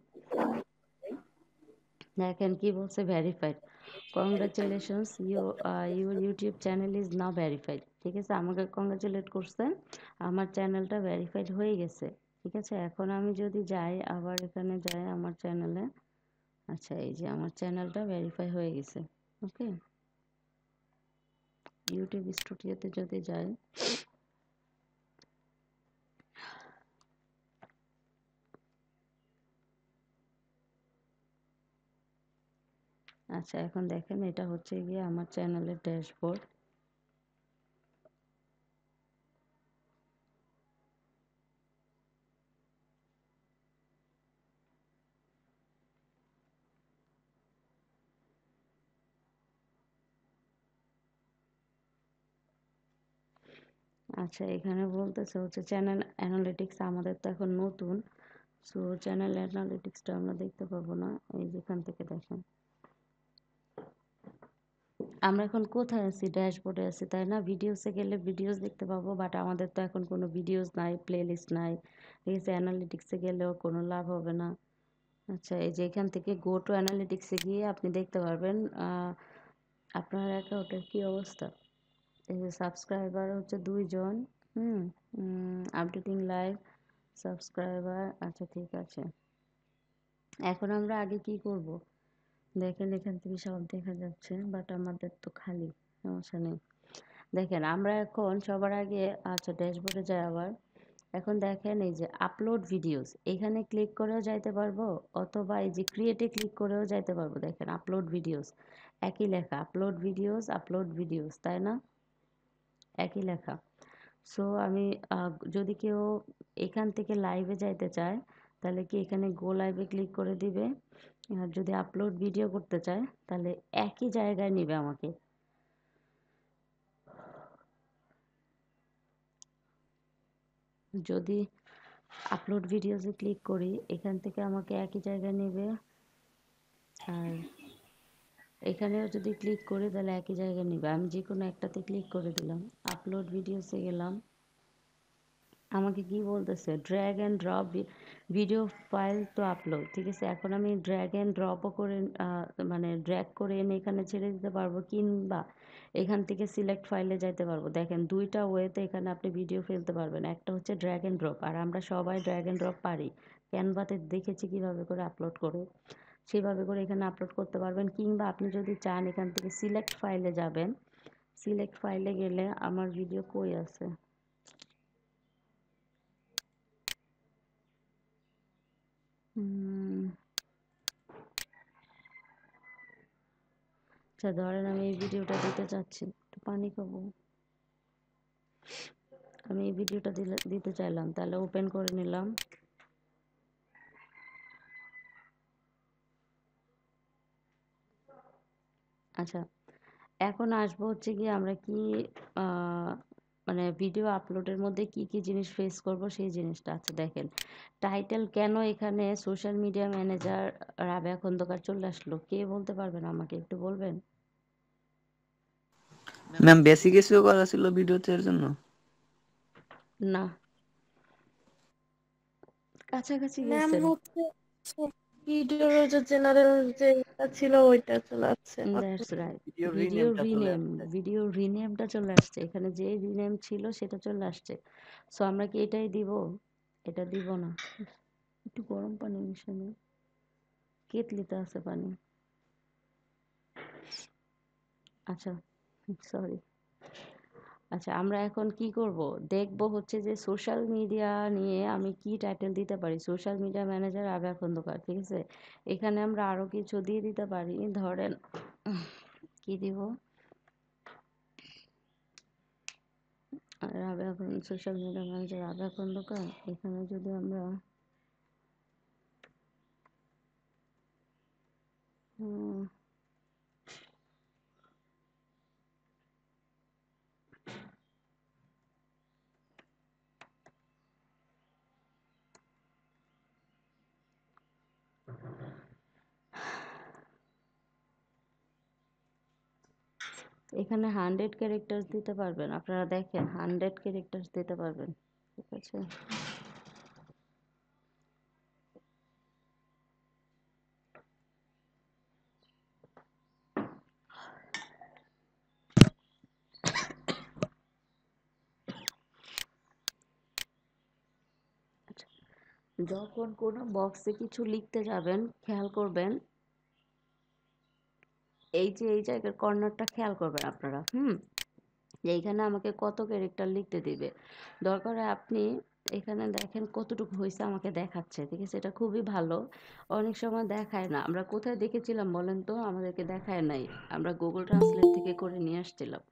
দেখেন কি বলছে verified. Congratulations your YouTube channel is now verified. ঠিক আছে? আমাকে কংগ্রাচুলেট করছে। আমার চ্যানেলটা ভেরিফাইড হয়ে গেছে। ঠিক আছে? এখন আমি যদি যাই আবার এখানে যাই আমার চ্যানেলে। আচ্ছা এই যে আমার চ্যানেলটা ভেরিফাই হয়ে গেছে। ওকে? ইউটিউব স্টুডিওতে যদি যাই আচ্ছা এখন দেখেন এটা হচ্ছে গিয়ে আমার চ্যানেলের ড্যাশবোর্ড। আচ্ছা এখানে বলতেছে হচ্ছে চ্যানেল অ্যানালিটিক্স আমাদের তো এখন নতুন। সো চ্যানেল অ্যানালিটিক্সটা আমরা দেখতে পাবো না। এই যেখান থেকে দেখেন আমরা এখন কোথায় আছি? ড্যাশবোর্ডে আছি তাই না? ভিডিওসে গেলে ভিডিওস দেখতে পাবো, বাট আমাদের তো এখন কোনো ভিডিওস নাই, প্লেলিস্ট নাই। ঠিক আছে? অ্যানালিটিক্সে গেলেও কোনো লাভ হবে না। আচ্ছা এই যে এখান থেকে গো টু অ্যানালিটিক্সে গিয়ে আপনি দেখতে পারবেন আপনার অ্যাকাউন্টের কি অবস্থা। এই যে সাবস্ক্রাইবার হচ্ছে 2 জন। হুম? Updating live subscriber. আচ্ছা ঠিক আছে। এখন আমরা আগে কি করব? দেখেন এখান থেকে সব দেখা যাচ্ছে, বাট আমাদের তো খালি। সমস্যা নেই। দেখেন আমরা এখন সবার আগে আচ্ছা ড্যাশবোর্ডে যাই আবার। এখন দেখেন এই যে আপলোড ভিডিওস এখানে ক্লিক করেও যাইতে পারবো, অথবা এই যে ক্রিয়েটে ক্লিক করেও যাইতে পারবো। দেখেন আপলোড ভিডিওস একই লেখা, আপলোড ভিডিওস তাই না? একই লেখা। সো আমি যদি কেউ এখান থেকে লাইভে যাইতে চায় তাহলে কি এখানে গো লাইভে ক্লিক করে দিবে। আর যদি আপলোড ভিডিও করতে চায় তাহলে একই জায়গায় নিবে আমাকে। যদি আপলোড ভিডিওসে ক্লিক করি এখান থেকে আমাকে একই জায়গায় নেবে। আর এখানেও যদি ক্লিক করি তাহলে একই জায়গায় নেবে। আমি যে কোনো একটাতে ক্লিক করে দিলাম। আপলোড ভিডিওসে গেলাম। আমাকে কি বলতেছে? Drag and drop video file to upload. ঠিক আছে? এখন আমি ড্র্যাগ অ্যান্ড ড্রপও করে মানে ড্র্যাগ করে এনে এখানে ছেড়ে দিতে পারবো, কিংবা এখান থেকে সিলেক্ট ফাইলে যাইতে পারবো। দেখেন ২ টা ওয়েতে এখানে আপনি ভিডিও ফেলতে পারবেন। একটা হচ্ছে ড্র্যাগ অ্যান্ড ড্রপ, আর আমরা সবাই ড্র্যাগ অ্যান্ড ড্রপ পারি। ক্যানভাতে দেখেছি কিভাবে করে আপলোড করে, সেভাবে করে এখানে আপলোড করতে পারবেন। কিংবা আপনি যদি চান এখান থেকে সিলেক্ট ফাইলে যাবেন। সিলেক্ট ফাইলে গেলে আমার ভিডিও কই আছে? হুম, আচ্ছা ধরেন আমি এই ভিডিওটা দিতে চাচ্ছি, একটু পানি খাবো। আমি এই ভিডিওটা দিতে চাইলাম, তাহলে ওপেন করে নিলাম। আচ্ছা এখন আসবো হচ্ছে কি আমরা কি মানে ভিডিও আপলোডের মধ্যে কি কি জিনিস ফেস করব সেই জিনিসটা। আচ্ছা দেখেন টাইটেল কেন এখানে social media manager Rabeya Khandakar চলে আসলো, কে বলতে পারবেন আমাকে, একটু বলবেন? ম্যাম বেসিক কিছু করা ছিল ভিডিওতে এর জন্য? না, কাছাকাছি ম্যাম গেছেন। হচ্ছে ভিডিওর যে জেনারেল যে এটা ছিল ওইটা চলে আসছে। দ্যাটস রাইট, ভিডিও ভিডিও রিনেমটা চলে রিনেম, আসছে। ভিডিও রিনেমটা চলে আসছে এখানে, যে রিনেম ছিল সেটা চলে আসছে। সো আমরা কি এটাই দিব? এটা দিব না। একটু গরম পানি মিশানো, কেতলিতে আছে পানি। আচ্ছা সরি। আচ্ছা আমরা এখন কি করব, দেখব হচ্ছে যে সোশ্যাল মিডিয়া নিয়ে আমি কি টাইটেল দিতে পারি। Social media manager Rabeya Khandakar, ঠিক আছে। এখানে আমরা আরো কিছু দিয়ে দিতে পারি, ধরেন কি দিব, Rabeya social media manager Rabeya Khandakar. এখানে যদি আমরা এখানে 100 ক্যারেক্টার্স দিতে পারবেন আপনারা, দেখেন 100 ক্যারেক্টার্স দিতে পারবেন, ঠিক আছে। যখন কোনো বক্সে কিছু লিখতে যাবেন খেয়াল করবেন, এই যে এই জায়গার কর্নারটা খেয়াল করবেন আপনারা, যে এইখানে আমাকে কত ক্যারেক্টার লিখতে দিবে। দরকার হয় আপনি এখানে দেখেন কতটুকু হয়েছে আমাকে দেখাচ্ছে, ঠিক আছে, এটা খুবই ভালো। অনেক সময় দেখায় না, আমরা কোথায় দেখেছিলাম বলেন তো, আমাদেরকে দেখায় নাই, আমরা গুগল ট্রান্সলেট থেকে করে নিয়ে আসছিলাম।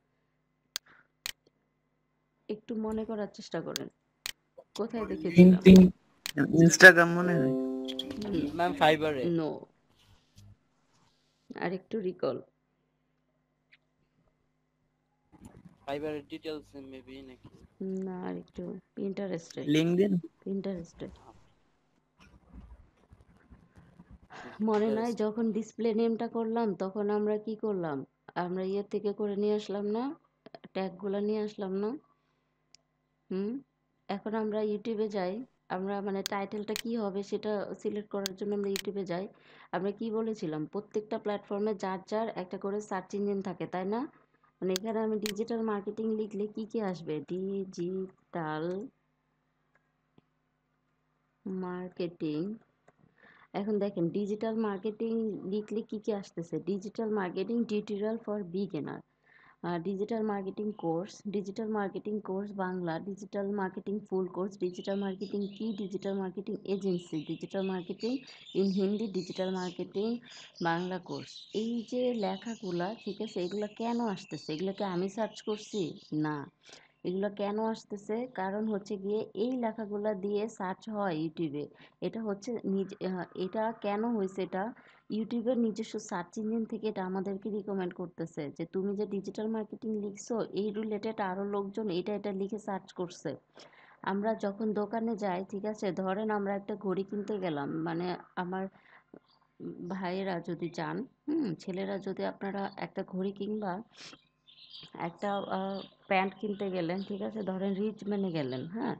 একটু মনে করার চেষ্টা করেন কোথায় দেখেছিলাম। ইনস্টাগ্রাম মনে হয়। ম্যাম ফাইবারে। নো, আর একটু রিকল। ফাইবারের ডিটেইলস মেবি নাকি? না, আর একটু পিন্টারেস্টে, লিংকডইন। পিন্টারেস্টে মনে নাই যখন ডিসপ্লে নেমটা করলাম তখন আমরা কি করলাম, আমরা ইয়ে থেকে করে নিয়ে আসলাম না, ট্যাগগুলো নিয়ে আসলাম না। এখন আমরা ইউটিউবে যাই, আমরা মানে টাইটেলটা কি হবে সেটা সিলেক্ট করার জন্য আমরা ইউটিউবে যাই। আমরা কি বলেছিলাম, প্রত্যেকটা প্ল্যাটফর্মে যার যার একটা করে সার্চ ইঞ্জিন থাকে, তাই না? মানে এখানে আমি ডিজিটাল মার্কেটিং লিখলে কি কি আসবে, ডিজিটাল মার্কেটিং। এখন দেখেন ডিজিটাল মার্কেটিং লিখলে কি কি আসতেছে, digital marketing tutorial for beginner, digital marketing course, digital marketing course Bangla, digital marketing full course, digital marketing কি, digital marketing agency, digital marketing in Hindi, digital marketing Bangla course. এই যে লেখাগুলা, ঠিক আছে, এগুলো কেন আসতেছে, এগুলোকে আমি সার্চ করছি না, এগুলো কেন আসতেছে কারণ হচ্ছে গিয়ে এই লেখাগুলা দিয়ে সার্চ হয় ইউটিউবে। এটা হচ্ছে এটা কেন হয়েছে, এটা ইউটিউবের নিজস্ব সার্চ ইঞ্জিন থেকে এটা আমাদেরকে রিকমেন্ড করতেছে যে তুমি যে ডিজিটাল মার্কেটিং লিখছো এই রিলেটেড আরো লোকজন এটা লিখে সার্চ করছে। আমরা যখন দোকানে যাই, ঠিক আছে, ধরেন আমরা একটা ঘড়ি কিনতে গেলাম, মানে আমার ভাইয়েরা যদি চান, ছেলেরা যদি আপনারা একটা ঘড়ি কিংবা একটা প্যান্ট কিনতে গেলেন, ঠিক আছে, ধরেন রিচম্যানে গেলেন, হ্যাঁ,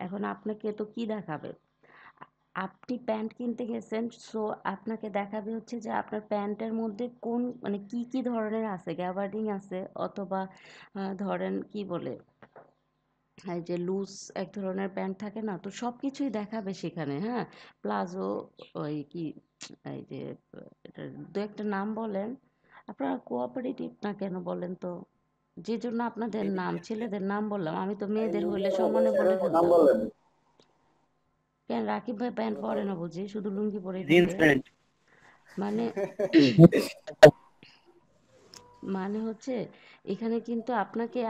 এখন আপনাকে তো কি দেখাবে, আপনি প্যান্ট কিনতে গেছেন, সো আপনাকে দেখাবে হচ্ছে যে আপনার প্যান্টের মধ্যে কোন মানে কি কি ধরনের আছে, গ্যাবার্ডিং আছে, অথবা ধরেন কি বলে এই যে লুজ এক ধরনের প্যান্ট থাকে না, তো সব কিছুই দেখাবে সেখানে, হ্যাঁ, প্লাজো, ওই কি এই যে এটার দু একটা নাম বলেন, আপনারা কোঅপারেটিভ না কেন বলেন তো, যে জন্য আপনাদের নাম ছেলেদের নাম বললাম, আমি তো মেয়েদের হইলে সমানে বলে ফেলতাম। কেন রাকিব ভাই প্যান্ট পরে না বুঝি, শুধু লুঙ্গি পরেই জিন্স থাকে, প্যান্ট। মানে মানে হচ্ছে এখানে কিন্তু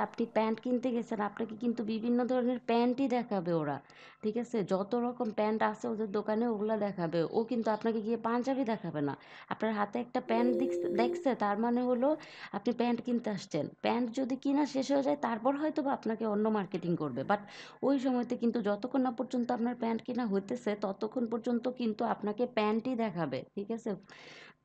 আপনি প্যান্ট কিনতে গেছেন, আপনাকে কিন্তু বিভিন্ন ধরনের প্যান্টই দেখাবে ওরা। ঠিক আছে? যত রকম প্যান্ট আছে ওদের দোকানে ওগুলা দেখাবে। ও কিন্তু আপনাকে গিয়ে পাঞ্জাবি দেখাবে না। আপনার হাতে একটা প্যান্ট দেখছে তার মানে হলো আপনি প্যান্ট কিনতে আসছেন। প্যান্ট যদি কিনা শেষ হয়ে যায় তারপর হয়তোবা আপনাকে অন্য মার্কেটিং করবে। বাট ওই সময়তে কিন্তু যতক্ষণ না পর্যন্ত আপনার প্যান্ট কেনা হইতেছে ততক্ষণ পর্যন্ত কিন্তু আপনাকে প্যান্টই দেখাবে। ঠিক আছে?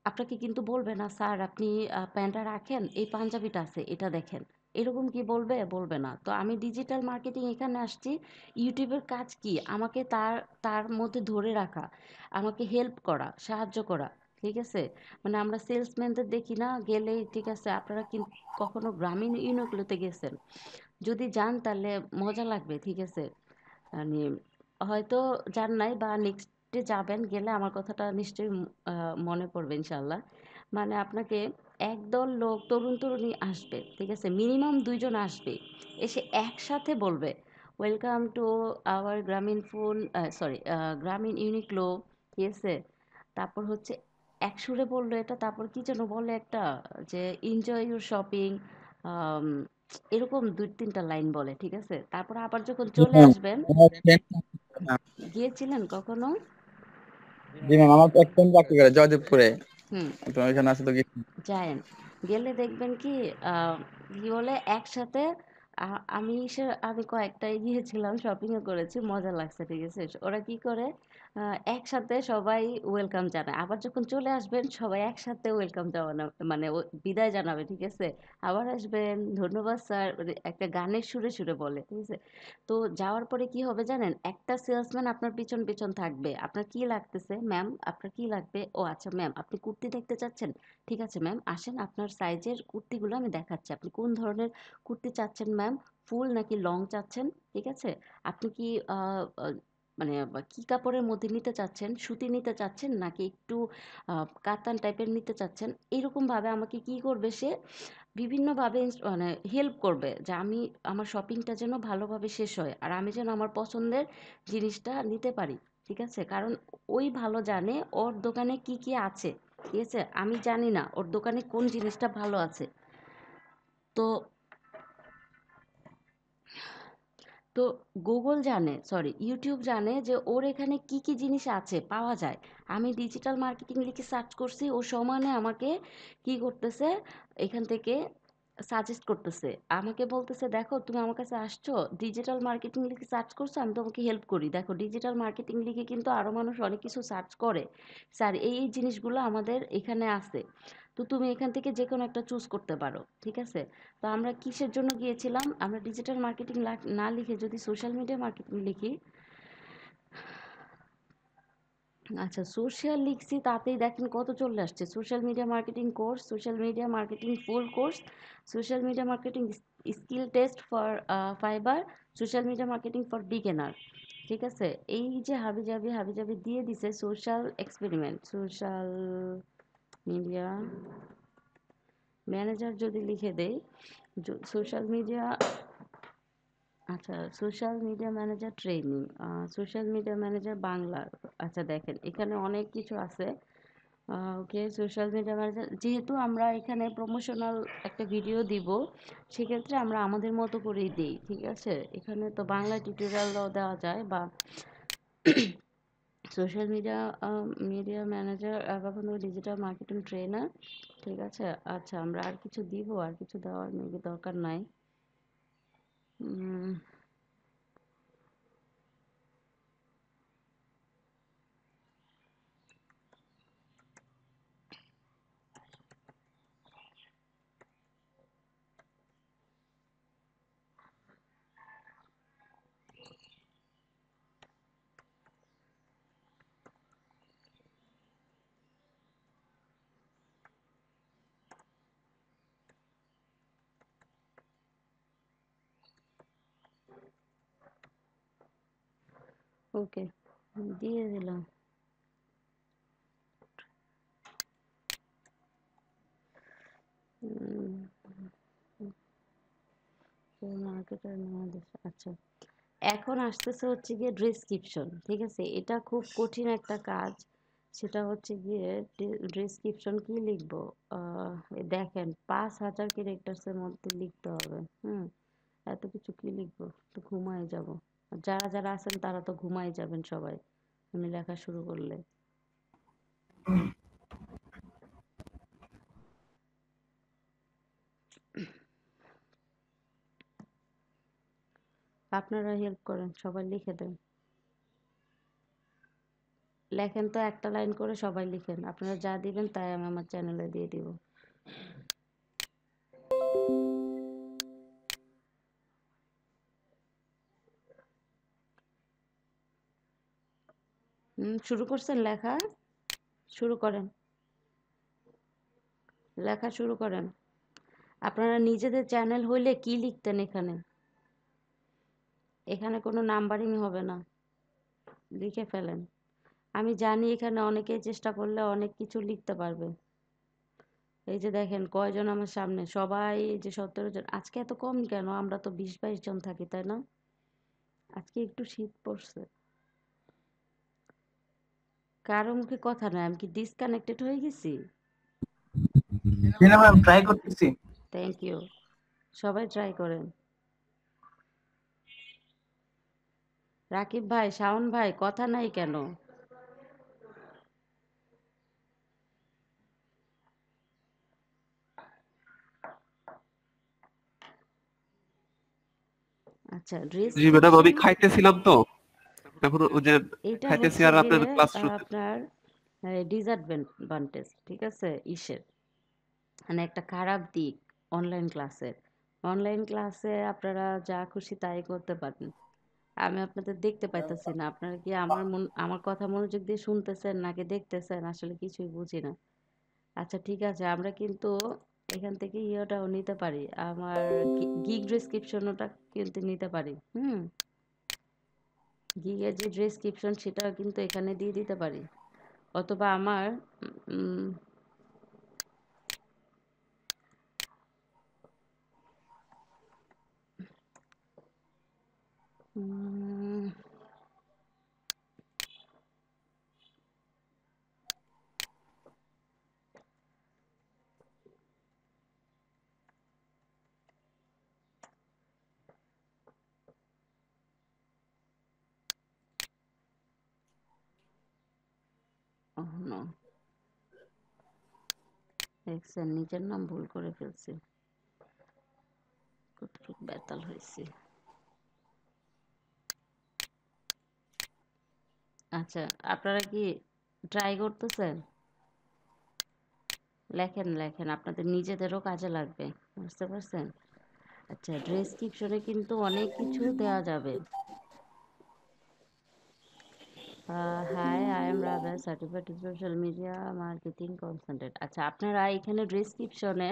আপনাকে কিন্তু বলবে না, "স্যার আপনি প্যান্টটা রাখেন, এই পাঞ্জাবিটা আছে, এটা দেখেন।" এরকম কি বলবে? বলবে না। তো আমি ডিজিটাল মার্কেটিং এখানে আসছি। ইউটিউবের কাজ কি? আমাকে তার তার মধ্যে ধরে রাখা, আমাকে হেল্প করা, সাহায্য করা। ঠিক আছে? মানে আমরা সেলসম্যানদের দেখি না গেলেই ঠিক আছে, আপনারা কখনো গ্রামীণ ইউনিকলোতে গেছেন? যদি যান তাহলে মজা লাগবে। ঠিক আছে? মানে হয়তো যান নাই বা নেক্সটে যাবেন, গেলে আমার কথাটা নিশ্চয়ই মনে পড়বে ইনশাল্লাহ। মানে আপনাকে একদল লোক তরুণ-তরুণী আসবে। ঠিক আছে? মিনিমাম ২ জন আসবে। এসে একসাথে বলবে, "ওয়েলকাম টু আওয়ার গ্রামীণ ফোন সরি গ্রামীণ ইউনিক্লো।" ঠিক আছে? তারপর হচ্ছে এক সুরে বলল এটা, তারপর কি যেন বলে একটা যে, "এনজয় ইউর শপিং।" আম এরকম ২-৩ টা লাইন বলে। ঠিক আছে? তারপর আবার যখন জি চলে ম্যাম, আসবেন আমার friend ম্যাম। গিয়েছিলেন কখনো? জি ম্যাম, আমার এক ফ্রেন্ড চাকরি করে জয়দেবপুরে। হুম, আপনার ওইখানে আছে তো কি? যায়েন। গেলে দেখবেন কি আ কি বলে একসাথে আমি কয়েকটায় গিয়েছিলাম, শপিং ও করেছি। মজা লাগছে। ঠিক আছে? ওরা কি করে আ একসাথে সবাই ওয়েলকাম জানায়। আবার যখন চলে আসবেন সবাই একসাথে ওয়েলকাম মানে বিদায় জানাবে। ঠিক আছে? আবার আসবেন, ধন্যবাদ স্যার, মানে একটা গানের সুরে বলে। ঠিক আছে? তো যাওয়ার পরে কি হবে জানেন? একটা সেলসম্যান আপনার পিছন থাকবে। আপনার কি লাগতেছে? ম্যাম আপনার কি লাগবে? ও আচ্ছা ম্যাম আপনি কুর্তি দেখতে চাচ্ছেন? ঠিক আছে ম্যাম, আসেন আপনার সাইজের কুর্তিগুলো আমি দেখাচ্ছি। আপনি কোন ধরনের কুর্তি চাচ্ছেন ম্যাম? ফুল নাকি লং চাচ্ছেন? ঠিক আছে? আপনি কি আ আ মানে কি কাপড়ের মধ্যে নিতে চাচ্ছেন? সুতি নিতে চাচ্ছেন নাকি একটু কাতান টাইপের নিতে চাচ্ছেন? এরকমভাবে আমাকে কি করবে সে বিভিন্নভাবে মানে হেল্প করবে যে আমি আমার শপিংটা যেন ভালোভাবে শেষ হয়। আর আমি যেন আমার পছন্দের জিনিসটা নিতে পারি। ঠিক আছে? কারণ ওই ভালো জানে ওর দোকানে কি আছে। ঠিক আছে? আমি জানি না ওর দোকানে কোন জিনিসটা ভালো আছে। তো তো গুগল জানে, সরি ইউটিউব জানে যে ওর এখানে কি জিনিস আছে পাওয়া যায়। আমি ডিজিটাল মার্কেটিং লিখে সার্চ করছি, ও সমানে আমাকে কি করতেছে এখান থেকে সাজেস্ট করতেছে। আমাকে বলতেছে, "দেখো তুমি আমার কাছে আসছো, ডিজিটাল মার্কেটিং লিখে সার্চ করছো, আমি তোমাকে হেল্প করি। দেখো ডিজিটাল মার্কেটিং লিখে কিন্তু আরো মানুষ অনেক কিছু সার্চ করে। স্যার এই জিনিসগুলো আমাদের এখানে আছে। তো তুমি এখান থেকে যেকোনো একটা চুজ করতে পারো।" ঠিক আছে? তো আমরা কিসের জন্য গিয়েছিলাম? আমরা ডিজিটাল মার্কেটিং না লিখে যদি সোশ্যাল মিডিয়া মার্কেটিং লিখি, আচ্ছা সোশ্যাল লিখছি তাতেই দেখেন কত চলে আসছে। Social media marketing course, social media marketing full course, social media marketing skill test for fibre, social media marketing for beginner. ঠিক আছে? এই যে হাবিজাবি দিয়ে দিছে social experiment, social media manager যদি লিখে দেই, সোশ্যাল মিডিয়া আচ্ছা social media manager training, social media manager Bangla. আচ্ছা দেখেন এখানে অনেক কিছু আছে। ওকে সোশ্যাল মিডিয়া ম্যানেজার, যেহেতু আমরা এখানে প্রমোশনাল একটা ভিডিও দিব সেক্ষেত্রে আমরা আমাদের মতো করেই দিই। ঠিক আছে? এখানে তো বাংলা টিউটোরিয়ালও দেওয়া যায় বা সোশ্যাল মিডিয়া ম্যানেজার কখনো ডিজিটাল মার্কেটিং ট্রেনার। ঠিক আছে? আচ্ছা আমরা আর কিছু দিব, আর কিছু দেওয়ার মেবি দরকার নাই। উম, ওকে দিয়ে দিলাম। মার্কেটার বাংলাদেশ। আচ্ছা এখন আসতেছে হচ্ছে গিয়ে ডেসক্রিপশন। ঠিক আছে? এটা খুব কঠিন একটা কাজ সেটা হচ্ছে গিয়ে ডেসক্রিপশন কি লিখবো? দেখেন 5,000 ক্যারেক্টার্সের মধ্যে লিখতে হবে। এত কিছু কি লিখবো? তো ঘুমায় যাব। আর যারা যারা আছেন তারা তো ঘুমায় যাবেন সবাই আমি লেখা শুরু করলে। আপনারা হেল্প করেন, সবাই লিখে দেন। লেখেন তো, একটা লাইন করে সবাই লিখেন। আপনারা যা দিবেন তাই আমি আমার চ্যানেলে দিয়ে দিব। শুরু করছেন লেখা? শুরু করেন, লেখা শুরু করেন। আপনারা নিজেদের চ্যানেল হইলে কি লিখতেন এখানে? এখানে কোনো নাম্বারিং হবে না, লিখে ফেলেন। আমি জানি এখানে অনেকেই চেষ্টা করলে অনেক কিছু লিখতে পারবে। এই যে দেখেন কয়জন আমার সামনে, সবাই এই যে 17 জন। আজকে এত কম কেন? আমরা তো 20-22 জন থাকি, তাই না? আজকে একটু শীত পড়ছে। কারো মুখে কথা নাই, আমি কি ডিসকানেক্টেড হয়ে গেছি? জি না ম্যাম, ট্রাই করতেছি। Thank you. সবাই ট্রাই করেন। রাকিব ভাই, শাওন ভাই, কথা নাই কেন? আচ্ছা, জি ম্যাডাম, আমি ডেসক্রিপশন খাইতেছিলাম তো, তারপর ওই যে এটা খাইতেছি হচ্ছে আর আপনার গিয়ে ক্লাস শুনতে। আপনার ডিসঅ্যাডভান্টেজ, ঠিক আছে? মানে একটা খারাপ দিক অনলাইন ক্লাসের। অনলাইন ক্লাসে আপনারা যা খুশি তাই করতে পারেন। আমি আপনাদের দেখতে পাইতেছি না। আপনারা কি আমার কথা মনোযোগ দিয়ে শুনতেছেন নাকি দেখতেছেন? আসলে কিছুই বুঝি না। আচ্ছা ঠিক আছে, আমরা কিন্তু এখান থেকে ইয়েটাও নিতে পারি। আমার গিগ ডেসক্রিপশনটা কিন্তু নিতে পারি। গিগের যে ডেসক্রিপশন সেটাও কিন্তু এখানে দিয়ে দিতে পারি। অথবা আমার উম, উম, oh no, দেখছেন নিজের নাম ভুল করে ফেলছি। কতটুকু বেতাল হয়েছে। আচ্ছা, আপনারা কি ট্রাই করতেছেন? লেখেন লেখেন, আপনাদের নিজেদেরও কাজে লাগবে, বুঝতে পারছেন? আচ্ছা, ডেসক্রিপশনে কিন্তু অনেক কিছু দেওয়া যাবে। Hi, I am Rabeya, certified social media marketing consultant. আচ্ছা, আপনারা এখানে ডেসক্রিপশনে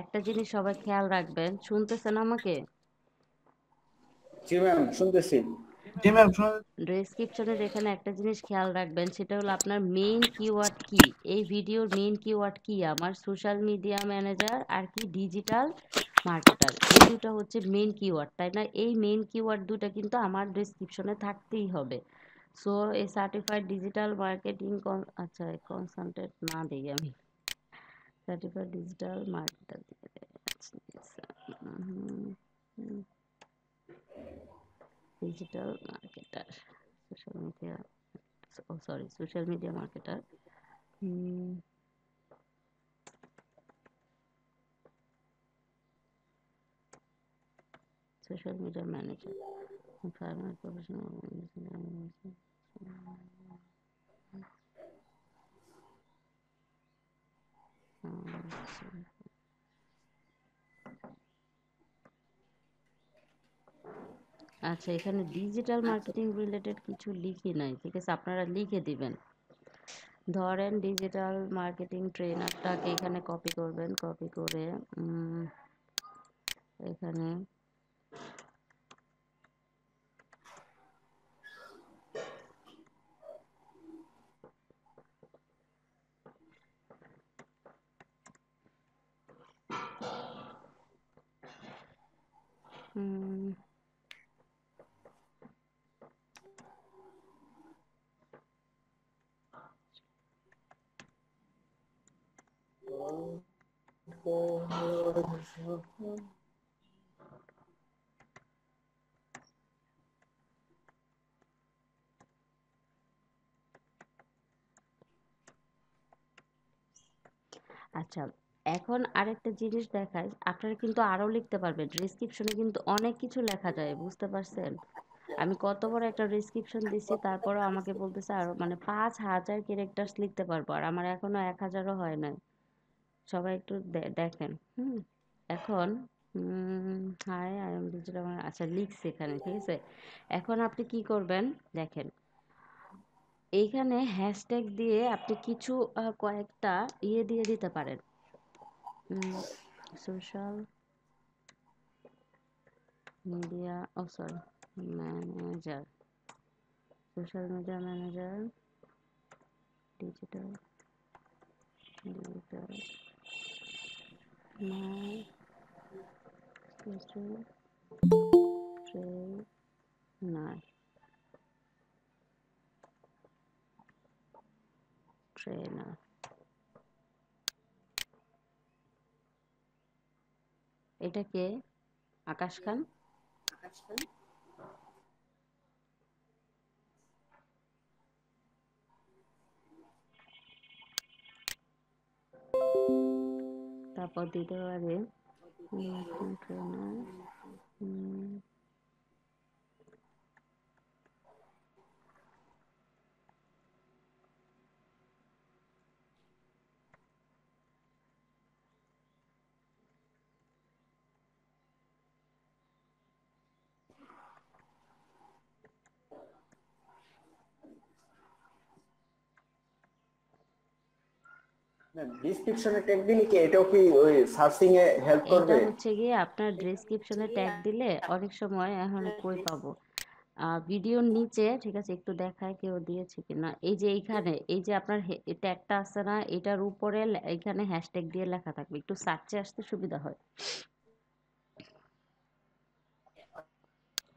একটা জিনিস সবাই খেয়াল রাখবেন। শুনতেছেন আমাকে? জি ম্যাম, শুনতেছি। জি ম্যাম, ডেসক্রিপশনের এখানে একটা জিনিস খেয়াল রাখবেন, সেটা হলো আপনার মেইন কিওয়ার্ড কি। এই ভিডিওর মেইন কিওয়ার্ড কি? আমার সোশ্যাল মিডিয়া ম্যানেজার আর কি ডিজিটাল মার্কেটার, এই দুটো হচ্ছে মেইন কিওয়ার্ড, তাই না? এই মেইন কিওয়ার্ড দুটো কিন্তু আমার ডেসক্রিপশনে থাকতেই হবে। সো এই সার্টিফাইড ডিজিটাল মার্কেটিং আচ্ছা কনসালটেন্ট না দিই আমি, সার্টিফাইড ডিজিটাল মার্কেটার দিয়ে দেয়। আচ্ছা, digital marketer, social media, oh sorry, social media marketer. Social media manager, farmer professional. আচ্ছা, এখানে ডিজিটাল মার্কেটিং রিলেটেড কিছু লিখি নাই, ঠিক আছে? আপনারা লিখে দিবেন। ধরেন ডিজিটাল মার্কেটিং ট্রেনারটাকে এখানে কপি করবেন, কপি করে এখানে আচ্ছা, এখন আরেকটা জিনিস দেখাই, আপনারা কিন্তু আরো লিখতে পারবেন, ডেসক্রিপশনে কিন্তু অনেক কিছু লেখা যায়, বুঝতে পারছেন? আমি কত বড় একটা ডেসক্রিপশন দিছি, তারপরেও আমাকে বলতেছে আরো মানে 5000 ক্যারেক্টার্স লিখতে পারবো, আর আমার এখনো 1000ও হয় নাই। সবাই একটু দেখেন। এখন হাই আই এম ডিজিটাল, আচ্ছা লিখছি এখানে, ঠিক আছে। এখন আপনি কি করবেন দেখেন, এইখানে হ্যাশট্যাগ দিয়ে আপনি কিছু কয়েকটা দিয়ে দিতে পারেন। Social media, oh sorry, manager, social media manager, digital digital trainer, trainer, এটা কে? আকাশ খান। তারপর দিতে পারে ট্রেনার, ডিসক্রিপশনে ট্যাগ দিলে কি এটাও কি ওই সার্চিং এ হেল্প এটা করবে? হচ্ছে গিয়ে আপনার ডেসক্রিপশনে ট্যাগ দিলে অনেক সময়, এখন কই পাবো, ভিডিওর নিচে, ঠিক আছে, একটু দেখায় কেউ দিয়েছে কিনা, এই যে এইখানে এই যে আপনার ট্যাগটা আছে না, এটার উপরে এখানে হ্যাশট্যাগ দিয়ে লেখা থাকবে, একটু সার্চে আসতে সুবিধা হয়।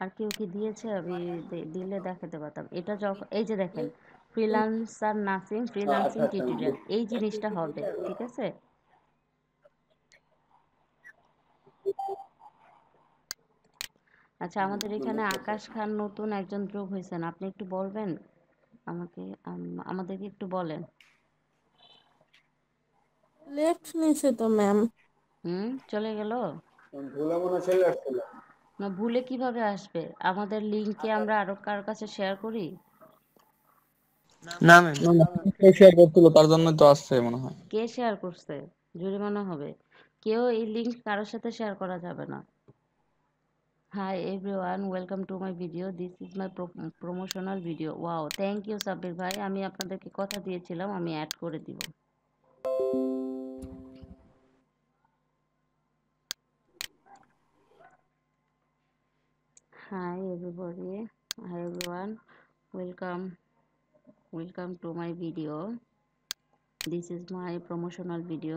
আর কেউ কি দিয়েছে? আমি দিলে দেখাতে পারতাম। এটা যখন এই যে দেখেন, ফ্রিল্যান্সার নাসিম, ফ্রিল্যান্সিং আচ্ছা টিউটোরিয়াল, এই জিনিসটা হবে, ঠিক আছে। আচ্ছা, আমাদের এখানে আকাশ খান নতুন একজন যোগ হয়েছেন, আপনি একটু বলবেন আমাকে, আমাদেরকে একটু বলেন। লেফট নিছে তো ম্যাম। চলে গেল? ভুলে মনে চলে আসছিল। না, ভুলে কিভাবে আসবে? আমাদের লিংকে আমরা আরো কার কাছে শেয়ার করি। না ম্যাম। না, না, শেয়ার করছিল তার জন্য তো আসছে মনে হয়। কে শেয়ার করছে? জরিমানা হবে। কেউ এই লিংক কারোর সাথে শেয়ার করা যাবে না। Hi everyone, welcome to my video, this is my promotional video. Wow, thank you Sabbir ভাই, আমি আপনাদেরকে কথা দিয়েছিলাম আমি অ্যাড করে দিব। Hi everybody, hi everyone, welcome to my video. This is my promotional video.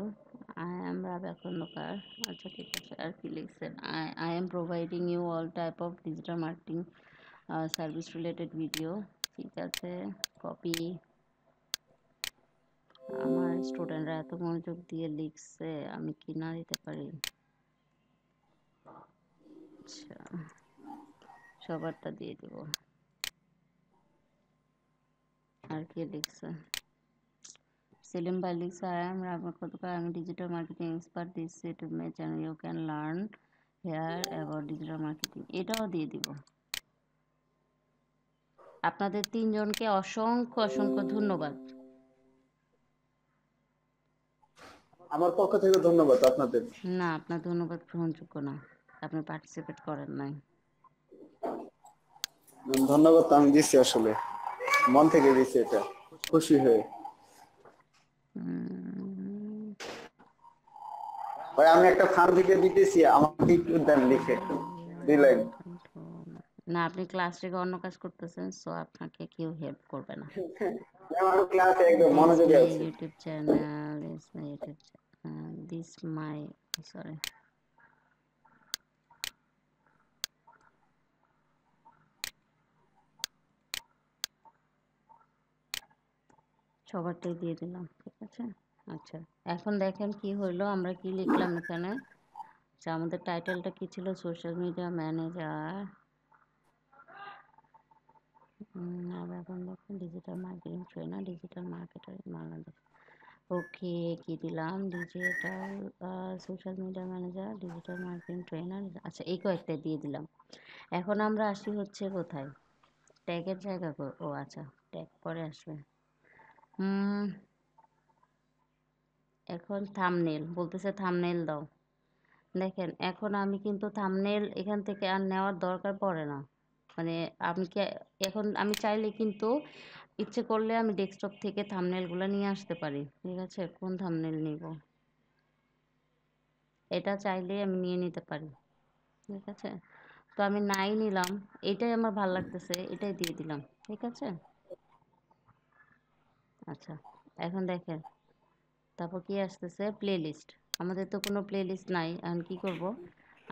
I am Rabia Khandokar. আচ্ছা ঠিক আছে, আর কি লিখছেন? I am providing you all type of digital marketing service related video. ঠিক আছে, কপি। আমার স্টুডেন্টরা এত মনোযোগ দিয়ে লিখছে, আমি কি না দিতে পারি? আচ্ছা, সবারটা দিয়ে দিব। আর কি লিখছে? সেলিম ভাই লিখছে, I am Rabia Khandokar, I am a digital marketing expert. This YouTube channel you can learn here about digital marketing. এটাও দিয়ে দিব। আপনাদের তিনজনকে অসংখ্য অসংখ্য ধন্যবাদ। আমার পক্ষ থেকে ধন্যবাদ আপনাদের। না, আপনার ধন্যবাদ গ্রহণযোগ্য না, আপনি পার্টিসিপেট করেন নাই। ধন্যবাদ তো আমি দিচ্ছি, আসলে মন থেকে দিচ্ছি, এটা খুশি হয়ে। ভাই আমি একটা ফান ভিডিও দিতেছি, আমাকে একটু দেন লিখে 2 লাইন। না, আপনি ক্লাস থেকে অন্য কাজ করতেছেন, সো আপনাকে কেউ হেল্প করবে না। আমার ক্লাসে একদম মনোযোগী আছি। YouTube channel is my YouTube channel, this my, sorry, সবারটাই দিয়ে দিলাম, ঠিক আছে। আচ্ছা, এখন দেখেন কি হলো, আমরা কি লিখলাম এখানে। আচ্ছা, আমাদের টাইটেলটা কি ছিল? Social media manager. আর এখন দেখুন digital marketing trainer, digital marketer in Bangladesh. Okay, কি দিলাম? Digital social media manager, digital marketing trainer. আচ্ছা, এই কয়েকটা দিয়ে দিলাম। এখন আমরা আসি হচ্ছে কোথায়? ট্যাগের জায়গা ও আচ্ছা, ট্যাগ পরে আসবে। এখন থাম্বনেল বলতেছে, থাম্বনেল দাও। দেখেন এখন আমি কিন্তু থাম্বনেল এখান থেকে আর নেওয়ার দরকার পড়ে না। মানে আমি কি এখন আমি চাইলে কিন্তু ইচ্ছে করলে আমি ডেস্কটপ থেকে থাম্বনেলগুলো নিয়ে আসতে পারি। ঠিক আছে, কোন থাম্বনেল নিব? এটা চাইলে আমি নিয়ে নিতে পারি। ঠিক আছে, তো আমি নাই নিলাম। এটাই আমার ভালো লাগতেছে, এটাই দিয়ে দিলাম। ঠিক আছে, আচ্ছা এখন দেখেন তারপর কি আসতেছে? প্লেলিস্ট। আমাদের তো কোনো প্লেলিস্ট নাই, এখন কি করব?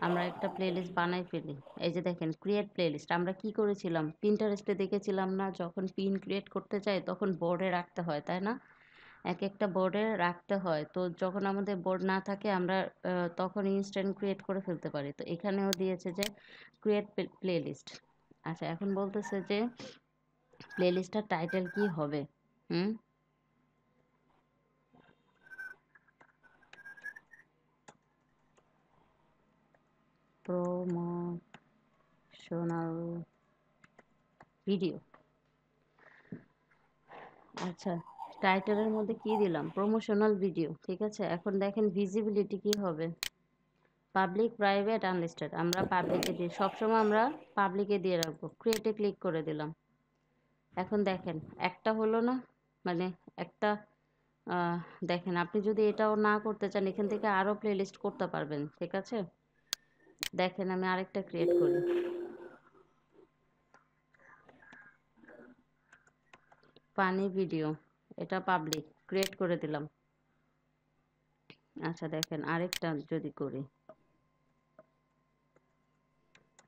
আমরা একটা প্লেলিস্ট বানাই ফেলি। এই যে দেখেন, ক্রিয়েট প্লেলিস্ট। আমরা কি করেছিলাম? পিন্টারেস্টে দেখেছিলাম না, যখন পিন ক্রিয়েট করতে চাই তখন বোর্ডে রাখতে হয়, তাই না? এক একটা বোর্ডে রাখতে হয়। তো যখন আমাদের বোর্ড না থাকে আমরা তখন ইনস্ট্যান্ট ক্রিয়েট করে ফেলতে পারি। তো এখানেও দিয়েছে যে ক্রিয়েট প্লেলিস্ট। আচ্ছা, এখন বলতেছে যে প্লেলিস্টটার টাইটেল কি হবে? হুম, প্রমোশনাল ভিডিও। আচ্ছা, টাইটেলের মধ্যে কি দিলাম? Promotional video. ঠিক আছে, এখন দেখেন ভিজিবিলিটি কি হবে? Public, private, unlisted. আমরা পাবলিকে দিয়ে, সবসময় আমরা পাবলিকে দিয়ে রাখবো। ক্রিয়েটে ক্লিক করে দিলাম। এখন দেখেন একটা হলো না, মানে একটা দেখেন আপনি যদি এটাও না করতে চান এখান থেকে আরও প্লেলিস্ট করতে পারবেন। ঠিক আছে, দেখেন আমি আরেকটা ক্রিয়েট করি। পানি ভিডিও, এটা পাবলিক, ক্রিয়েট করে দিলাম। আচ্ছা দেখেন আরেকটা যদি করি,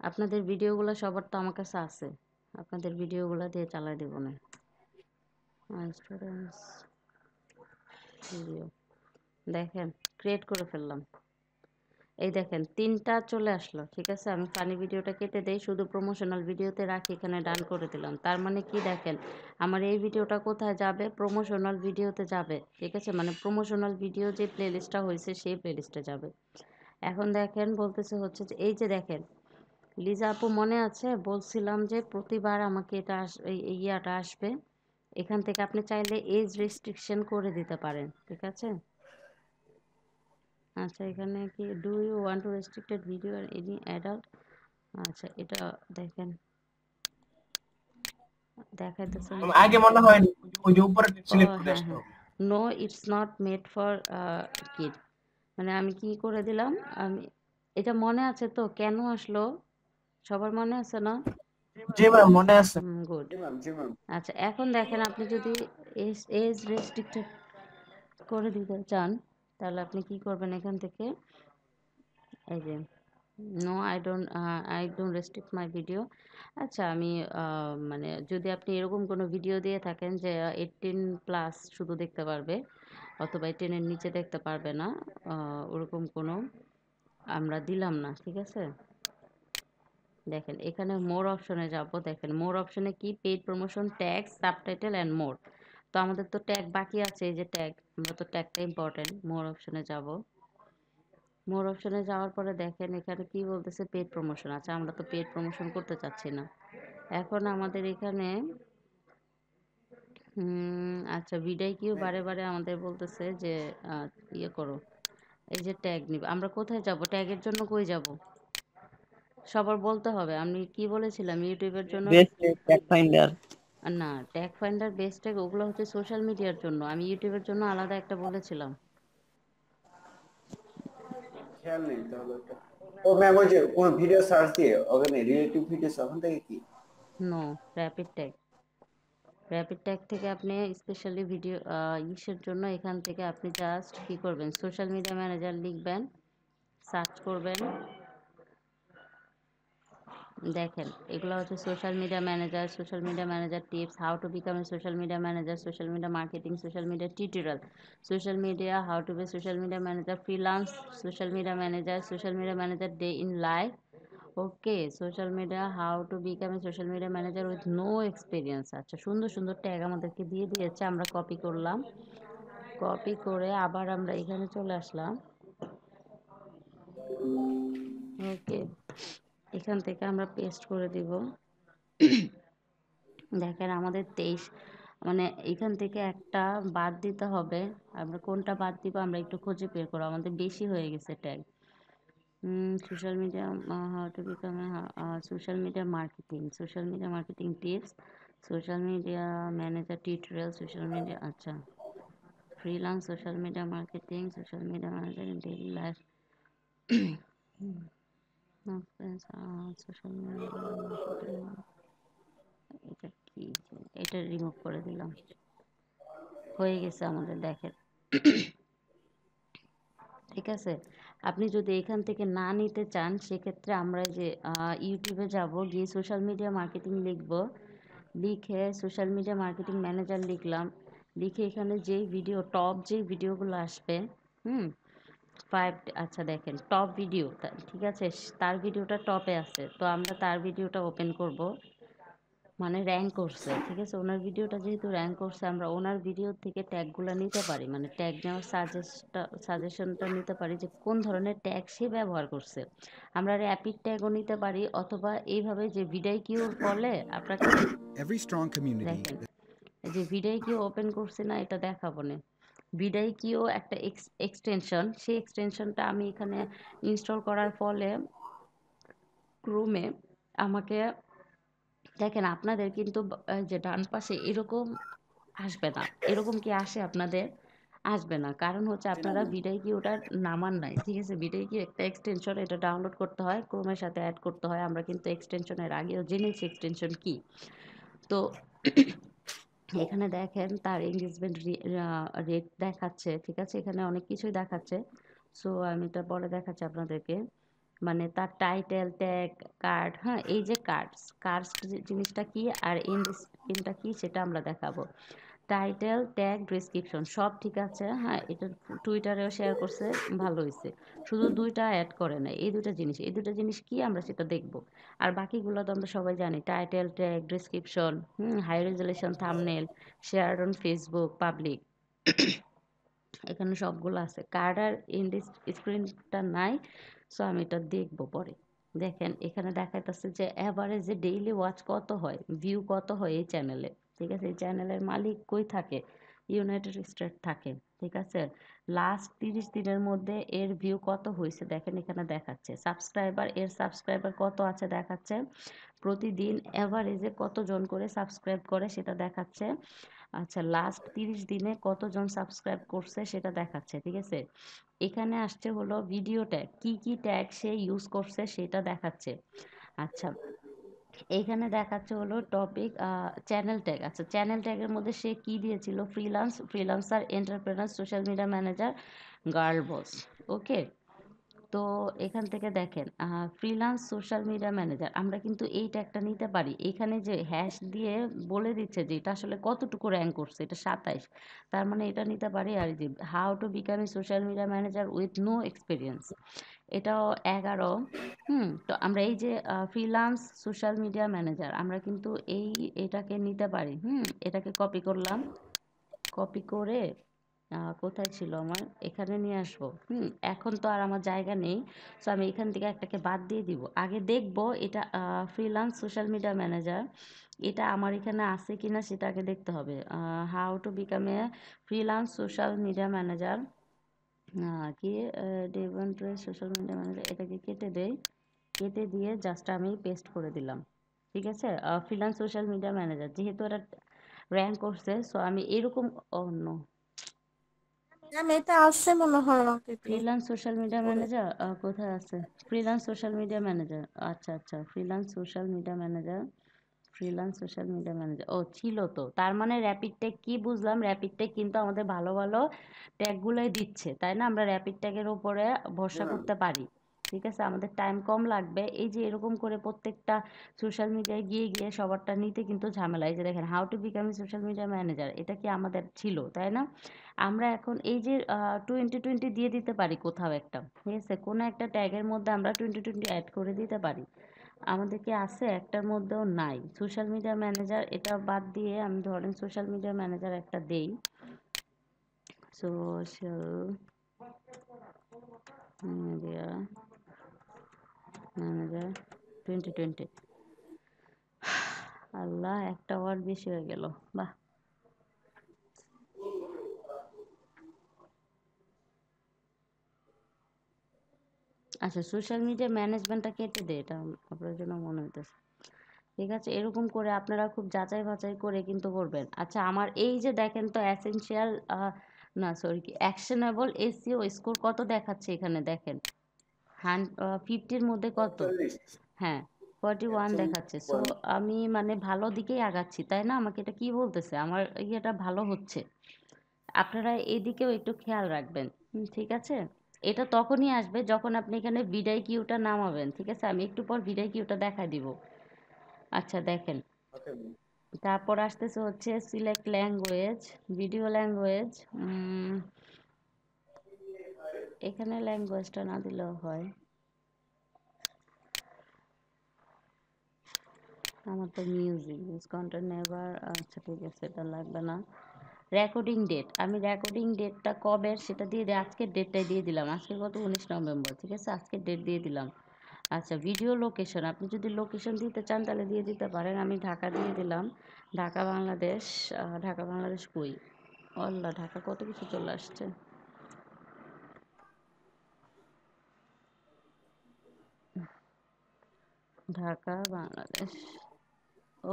আপনাদের ভিডিওগুলো সবার তো আমার কাছে আছে, আপনাদের ভিডিওগুলো দিয়ে চালাই দেবো না। স্টুডেন্টস ভিডিও, দেখেন ক্রিয়েট করে ফেললাম। এই দেখেন তিনটা চলে আসলো। ঠিক আছে, আমি ফানি ভিডিওটা কেটে দেই, শুধু প্রমোশনাল ভিডিওতে রাখি, এখানে ডান করে দিলাম। তার মানে কি দেখেন, আমার এই ভিডিওটা কোথায় যাবে? প্রমোশনাল ভিডিওতে যাবে। ঠিক আছে, মানে প্রমোশনাল ভিডিও যে প্লেলিস্টটা হয়েছে সেই প্লেলিস্টে যাবে। এখন দেখেন বলতেছে হচ্ছে যে এই যে দেখেন লিজা আপু, মনে আছে বলছিলাম যে প্রতিবার আমাকে এটা এই ইয়াটা আসবে, এখান থেকে আপনি চাইলে এজ রেস্ট্রিকশন করে দিতে পারেন। ঠিক আছে, আচ্ছা এখানে কি do you want to restricted video আর এনি অ্যাডাল্ট। আচ্ছা এটা দেখেন দেখাইতেছে না। আগে মনে হয় ওই যে উপরে ও সিলেক্ট করে হ্যাঁ আসতে হ্যাঁ, হবে। No it's not made for kid. মানে আমি কি করে দিলাম? আমি এটা মনে আছে তো কেন আসলো? সবার মনে আছে না? জি ম্যাম, মনে আছে। গুড। জি ম্যাম, জি ম্যাম। আচ্ছা এখন দেখেন আপনি যদি এজ রেস্ট্রিক্টেড করে দিতে চান তাহলে আপনি কি করবেন? এখান থেকে এই যে no I don't restrict my video. আচ্ছা আমি মানে যদি আপনি এরকম কোনো ভিডিও দিয়ে থাকেন যে 18+ শুধু দেখতে পারবে অথবা 18-এর নিচে দেখতে পারবে না, ওরকম কোনো আমরা দিলাম না। ঠিক আছে, দেখেন এখানে মোর অপশনে যাব। দেখেন মোর অপশনে কি? Paid promotion, tag, subtitle and more. তো আমাদের তো ট্যাগ বাকি আছে, এই যে ট্যাগ, আমরা তো ট্যাগটা ইম্পর্টেন্ট। মোর অপশনে যাব। মোর অপশনে যাওয়ার পরে দেখেন এখানে কি বলতেছে? Paid promotion. আচ্ছা আমরা তো পেড প্রমোশন করতে চাচ্ছি না। এখন আমাদের এখানে আচ্ছা ভিডিও কিউ বারে বারে আমাদের বলতেছে যে ইয়ে করো, এই যে ট্যাগ নিব। আমরা কোথায় যাব? ট্যাগের জন্য কই যাব? সবার বলতে হবে। আমি কি বলেছিলাম ইউটিউবের জন্য? Best tag finder. না, ট্যাগ ফাইন্ডার, বেস্ট ট্যাগ ওগুলো হচ্ছে সোশ্যাল মিডিয়ার জন্য, আমি ইউটিউবের জন্য আলাদা একটা বলেছিলাম। খেয়াল নেই তাহলে ওটা। ও ম্যাম, ওই যে কোন ভিডিও সার্চ দিয়ে ওখানে রিলেটিভ ভিডিওস ওখান থেকে কি? No, rapid tag. Rapid tag থেকে আপনি স্পেশালি ভিডিও ইসের জন্য এখান থেকে আপনি জাস্ট কী করবেন? সোশ্যাল মিডিয়া ম্যানেজার লিখবেন, সার্চ করবেন, দেখেন এগুলো হচ্ছে social media manager tips, how to become a social media manager, social media marketing, social media tutorial, social media how to be social media manager, freelance social media manager day in life. Okay, social media how to become a social media manager with no experience. আচ্ছা, সুন্দর সুন্দর tag আমাদেরকে দিয়ে দিয়েছে, আমরা copy করলাম। Copy করে আবার আমরা এখানে চলে আসলাম। ওকে, এখান থেকে আমরা পেস্ট করে দিব। দেখেন আমাদের 23, মানে এখান থেকে একটা বাদ দিতে হবে। আমরা কোনটা বাদ দিব আমরা একটু খুঁজে বের করব, আমাদের বেশি হয়ে গেছে tag. Social media how to become social media marketing tips, social media manager tutorial, social media, আচ্ছা, freelance social media marketing, social media manager in daily life, social media marketing. এটা কি, এটা রিমুভ করে দিলাম। হয়ে গেছে আমাদের, দেখেন। ঠিক আছে, আপনি যদি এখান থেকে না নিতে চান সেক্ষেত্রে আমরা যে ইউটিউবে যাব, গিয়ে সোশ্যাল মিডিয়া মার্কেটিং লিখব, লিখে সোশ্যাল মিডিয়া মার্কেটিং ম্যানেজার লিখলাম, লিখে এখানে যেই ভিডিওগুলো আসবে, হুম 5, আচ্ছা দেখেন টপ ভিডিও, ঠিক আছে, তার ভিডিওটা টপে আছে, তো আমরা তার ভিডিওটা ওপেন করব, মানে র্যাঙ্ক করছে, ঠিক আছে, ওনার ভিডিওটা যেহেতু র্যাঙ্ক করছে আমরা ওনার ভিডিও থেকে ট্যাগগুলো নিতে পারি, মানে ট্যাগ নেওয়ার সাজেশনটা নিতে পারি যে কোন ধরনের ট্যাগ সে ব্যবহার করছে। আমরা র্যাপিড ট্যাগও নিতে পারি, অথবা এইভাবে যে ভিডিকিউর ফলে আপনাকে দেখেন এই যে ভিডিকিউ ওপেন করছে না, এটা দেখাবো না। ভিডিকিউ একটা এক্সটেনশন, সেই এক্সটেনশনটা আমি এখানে ইনস্টল করার ফলে ক্রোমে আমাকে, দেখেন আপনাদের কিন্তু যে ডান পাশে এরকম আসবে না, এরকম কি আসে আপনাদের? আসবে না, কারণ হচ্ছে আপনারা ভিডিকি ওটা নামান নাই, ঠিক আছে, ভিডিকি একটা এক্সটেনশন, এটা ডাউনলোড করতে হয়, ক্রোমের সাথে অ্যাড করতে হয়, আমরা কিন্তু এক্সটেনশনের আগেও জেনেছি এক্সটেনশন কি। তো এখানে দেখেন তার এঙ্গেজমেন্ট রেট দেখাচ্ছে, ঠিক আছে, এখানে অনেক কিছুই দেখাচ্ছে। সো আমি এটা পরে দেখাচ্ছি আপনাদেরকে, মানে তার টাইটেল ট্যাগ কার্ড, হ্যাঁ এই যে কার্ডস জিনিসটা কি আর ইনটা কি সেটা আমরা দেখাবো। টাইটেল ট্যাগ ডেসক্রিপশন সব ঠিক আছে, হ্যাঁ এটা টুইটারেও শেয়ার করছে, ভালো হয়েছে, শুধু দুইটা অ্যাড করে না, এই দুটা জিনিস কি আমরা সেটা দেখব। আর বাকিগুলো তো আমরা সবাই জানি, title tag description, high resolution thumbnail, share on Facebook public, এখানে সবগুলো আছে। কার্ড আর স্ক্রিনটা নাই, সো আমি এটা দেখবো পরে। দেখেন এখানে দেখাইতেছে যে অ্যাভারেজে ডেইলি ওয়াচ কত হয়, ভিউ কত হয় এই চ্যানেলে, ঠিক আছে, এই চ্যানেলের মালিক কই থাকে, ইউনাইটেড স্টেট থাকে, ঠিক আছে। লাস্ট 30 দিনের মধ্যে এর ভিউ কত হয়েছে দেখেন এখানে দেখাচ্ছে। সাবস্ক্রাইবার কত আছে দেখাচ্ছে, প্রতিদিন অ্যাভারেজে কতজন করে সাবস্ক্রাইব করে সেটা দেখাচ্ছে। আচ্ছা, লাস্ট 30 দিনে কতজন সাবস্ক্রাইব করছে সেটা দেখাচ্ছে, ঠিক আছে। এখানে আসছে হলো ভিডিও ট্যাগ, কি ট্যাগ সে ইউজ করছে সেটা দেখাচ্ছে। আচ্ছা, এইখানে দেখাচ্ছে হলো টপিক চ্যানেল ট্যাগ। আচ্ছা, চ্যানেল ট্যাগের মধ্যে সে কি দিয়েছিল, freelancer, entrepreneur, social media manager, girl boss. Okay, তো এখান থেকে দেখেন ফ্রিল্যান্স সোশ্যাল মিডিয়া ম্যানেজার, আমরা কিন্তু এই ট্যাগটা নিতে পারি। এখানে যে হ্যাশ দিয়ে বলে দিচ্ছে যে এটা আসলে কতটুকু র্যাঙ্ক করছে, এটা 27, তার মানে এটা নিতে পারি। আর যে how to become a social media manager with no experience, এটাও 11। তো আমরা এই যে ফ্রিল্যান্স সোশ্যাল মিডিয়া ম্যানেজার, আমরা কিন্তু এটাকে নিতে পারি। এটাকে কপি করলাম, কপি করে কোথায় ছিল আমার, এখানে নিয়ে আসবো। এখন তো আর আমার জায়গা নেই, সো আমি এখান থেকে একটাকে বাদ দিয়ে দিব। আগে দেখব এটা ফ্রিল্যান্স সোশ্যাল মিডিয়া ম্যানেজার, এটা আমার এখানে আছে কিনা সেটা আগে দেখতে হবে। How to become A freelance social media manager, কি সোশ্যাল মিডিয়া ম্যানেজার, এটাকে কেটে দেই, কেটে দিয়ে জাস্ট আমি পেস্ট করে দিলাম, ঠিক আছে। ফ্রিল্যান্স সোশ্যাল মিডিয়া ম্যানেজার যেহেতু এটা র্যাঙ্ক করছে, সো আমি এরকম অন্য ম্যাম এটা আসছে মনে হয় ওটিপি ফ্রিল্যান্স সোশ্যাল মিডিয়া উপরে। ম্যানেজার কোথায় আছে, ফ্রিল্যান্স সোশ্যাল মিডিয়া ম্যানেজার, আচ্ছা ফ্রিল্যান্স সোশ্যাল মিডিয়া ম্যানেজার, ও ছিল তো, তার মানে র্যাপিড ট্যাগ কি বুঝলাম, র্যাপিড ট্যাগ কিন্তু আমাদের ভালো ভালো ট্যাগগুলোই দিচ্ছে, তাই না, আমরা র্যাপিড ট্যাগের উপরে ভরসা করতে পারি। ঠিক আছে, আমাদের টাইম কম লাগবে। এই যে এরকম করে প্রত্যেকটা সোশ্যাল মিডিয়ায় গিয়ে গিয়ে সবারটা নিতে কিন্তু ঝামেলা। এই যে দেখেন how to become a social media manager, এটা কি আমাদের ছিল, তাই না? আমরা এখন এই যে 2020 দিয়ে দিতে পারি কোথাও একটা, ঠিক আছে, কোনো একটা ট্যাগের মধ্যে আমরা 2020 অ্যাড করে দিতে পারি। আমাদের কি আছে? একটার মধ্যেও নাই সোশ্যাল মিডিয়া ম্যানেজার। এটা বাদ দিয়ে আমি ধরেন সোশ্যাল মিডিয়া ম্যানেজার একটা দেই, সোশ্যাল মিডিয়া ম্যানেজার 2020। আল্লাহ, একটা ওয়ার্ড বেশি হয়ে গেল। বাহ, আচ্ছা সোশ্যাল মিডিয়া ম্যানেজমেন্টটা কেটে দে, এটা আপনার জন্য মনে হইতেছে। ঠিক আছে, এরকম করে আপনারা খুব যাচাই বাছাই করে কিন্তু করবেন। আচ্ছা আমার এই যে দেখেন তো এসেনশিয়াল, না সরি, কি অ্যাকশনেবল এসইও স্কোর কত দেখাচ্ছে এখানে দেখেন, 50-র মধ্যে কত? হ্যাঁ, 41 দেখাচ্ছে। সো আমি মানে ভালো দিকেই আগাচ্ছি, তাই না? আমাকে এটা কি বলতেছে, আমার ইয়েটা ভালো হচ্ছে। আপনারা এদিকেও একটু খেয়াল রাখবেন, ঠিক আছে? এটা তখনই আসবে যখন আপনি এখানে বিদায় কিউটা নামাবেন, ঠিক আছে? আমি একটু পর বিদায় কিউটা দেখাই দিব। আচ্ছা দেখেন, তারপর আসতেছে হচ্ছে সিলেক্ট ল্যাঙ্গুয়েজ, ভিডিও ল্যাঙ্গুয়েজ। এখানে ল্যাঙ্গুয়েজটা না দিলেও হয়, আমার তো মিউজিক ইউজ কন্টেন্ট নেভার। আচ্ছা ঠিক আছে, এটা লাগবে না। রেকর্ডিং ডেট, আমি রেকর্ডিং ডেটটা কবে সেটা দিয়ে দিই, আজকের ডেটটাই দিয়ে দিলাম। আজকে কত? 19 নভেম্বর, ঠিক আছে, আজকের ডেট দিয়ে দিলাম। আচ্ছা ভিডিও লোকেশন, আপনি যদি লোকেশন দিতে চান তাহলে দিয়ে দিতে পারেন। আমি ঢাকা দিয়ে দিলাম, ঢাকা বাংলাদেশ। ঢাকা বাংলাদেশ কই? আল্লাহ, ঢাকা কত কিছু চলে আসছে। ঢাকা বাংলাদেশ,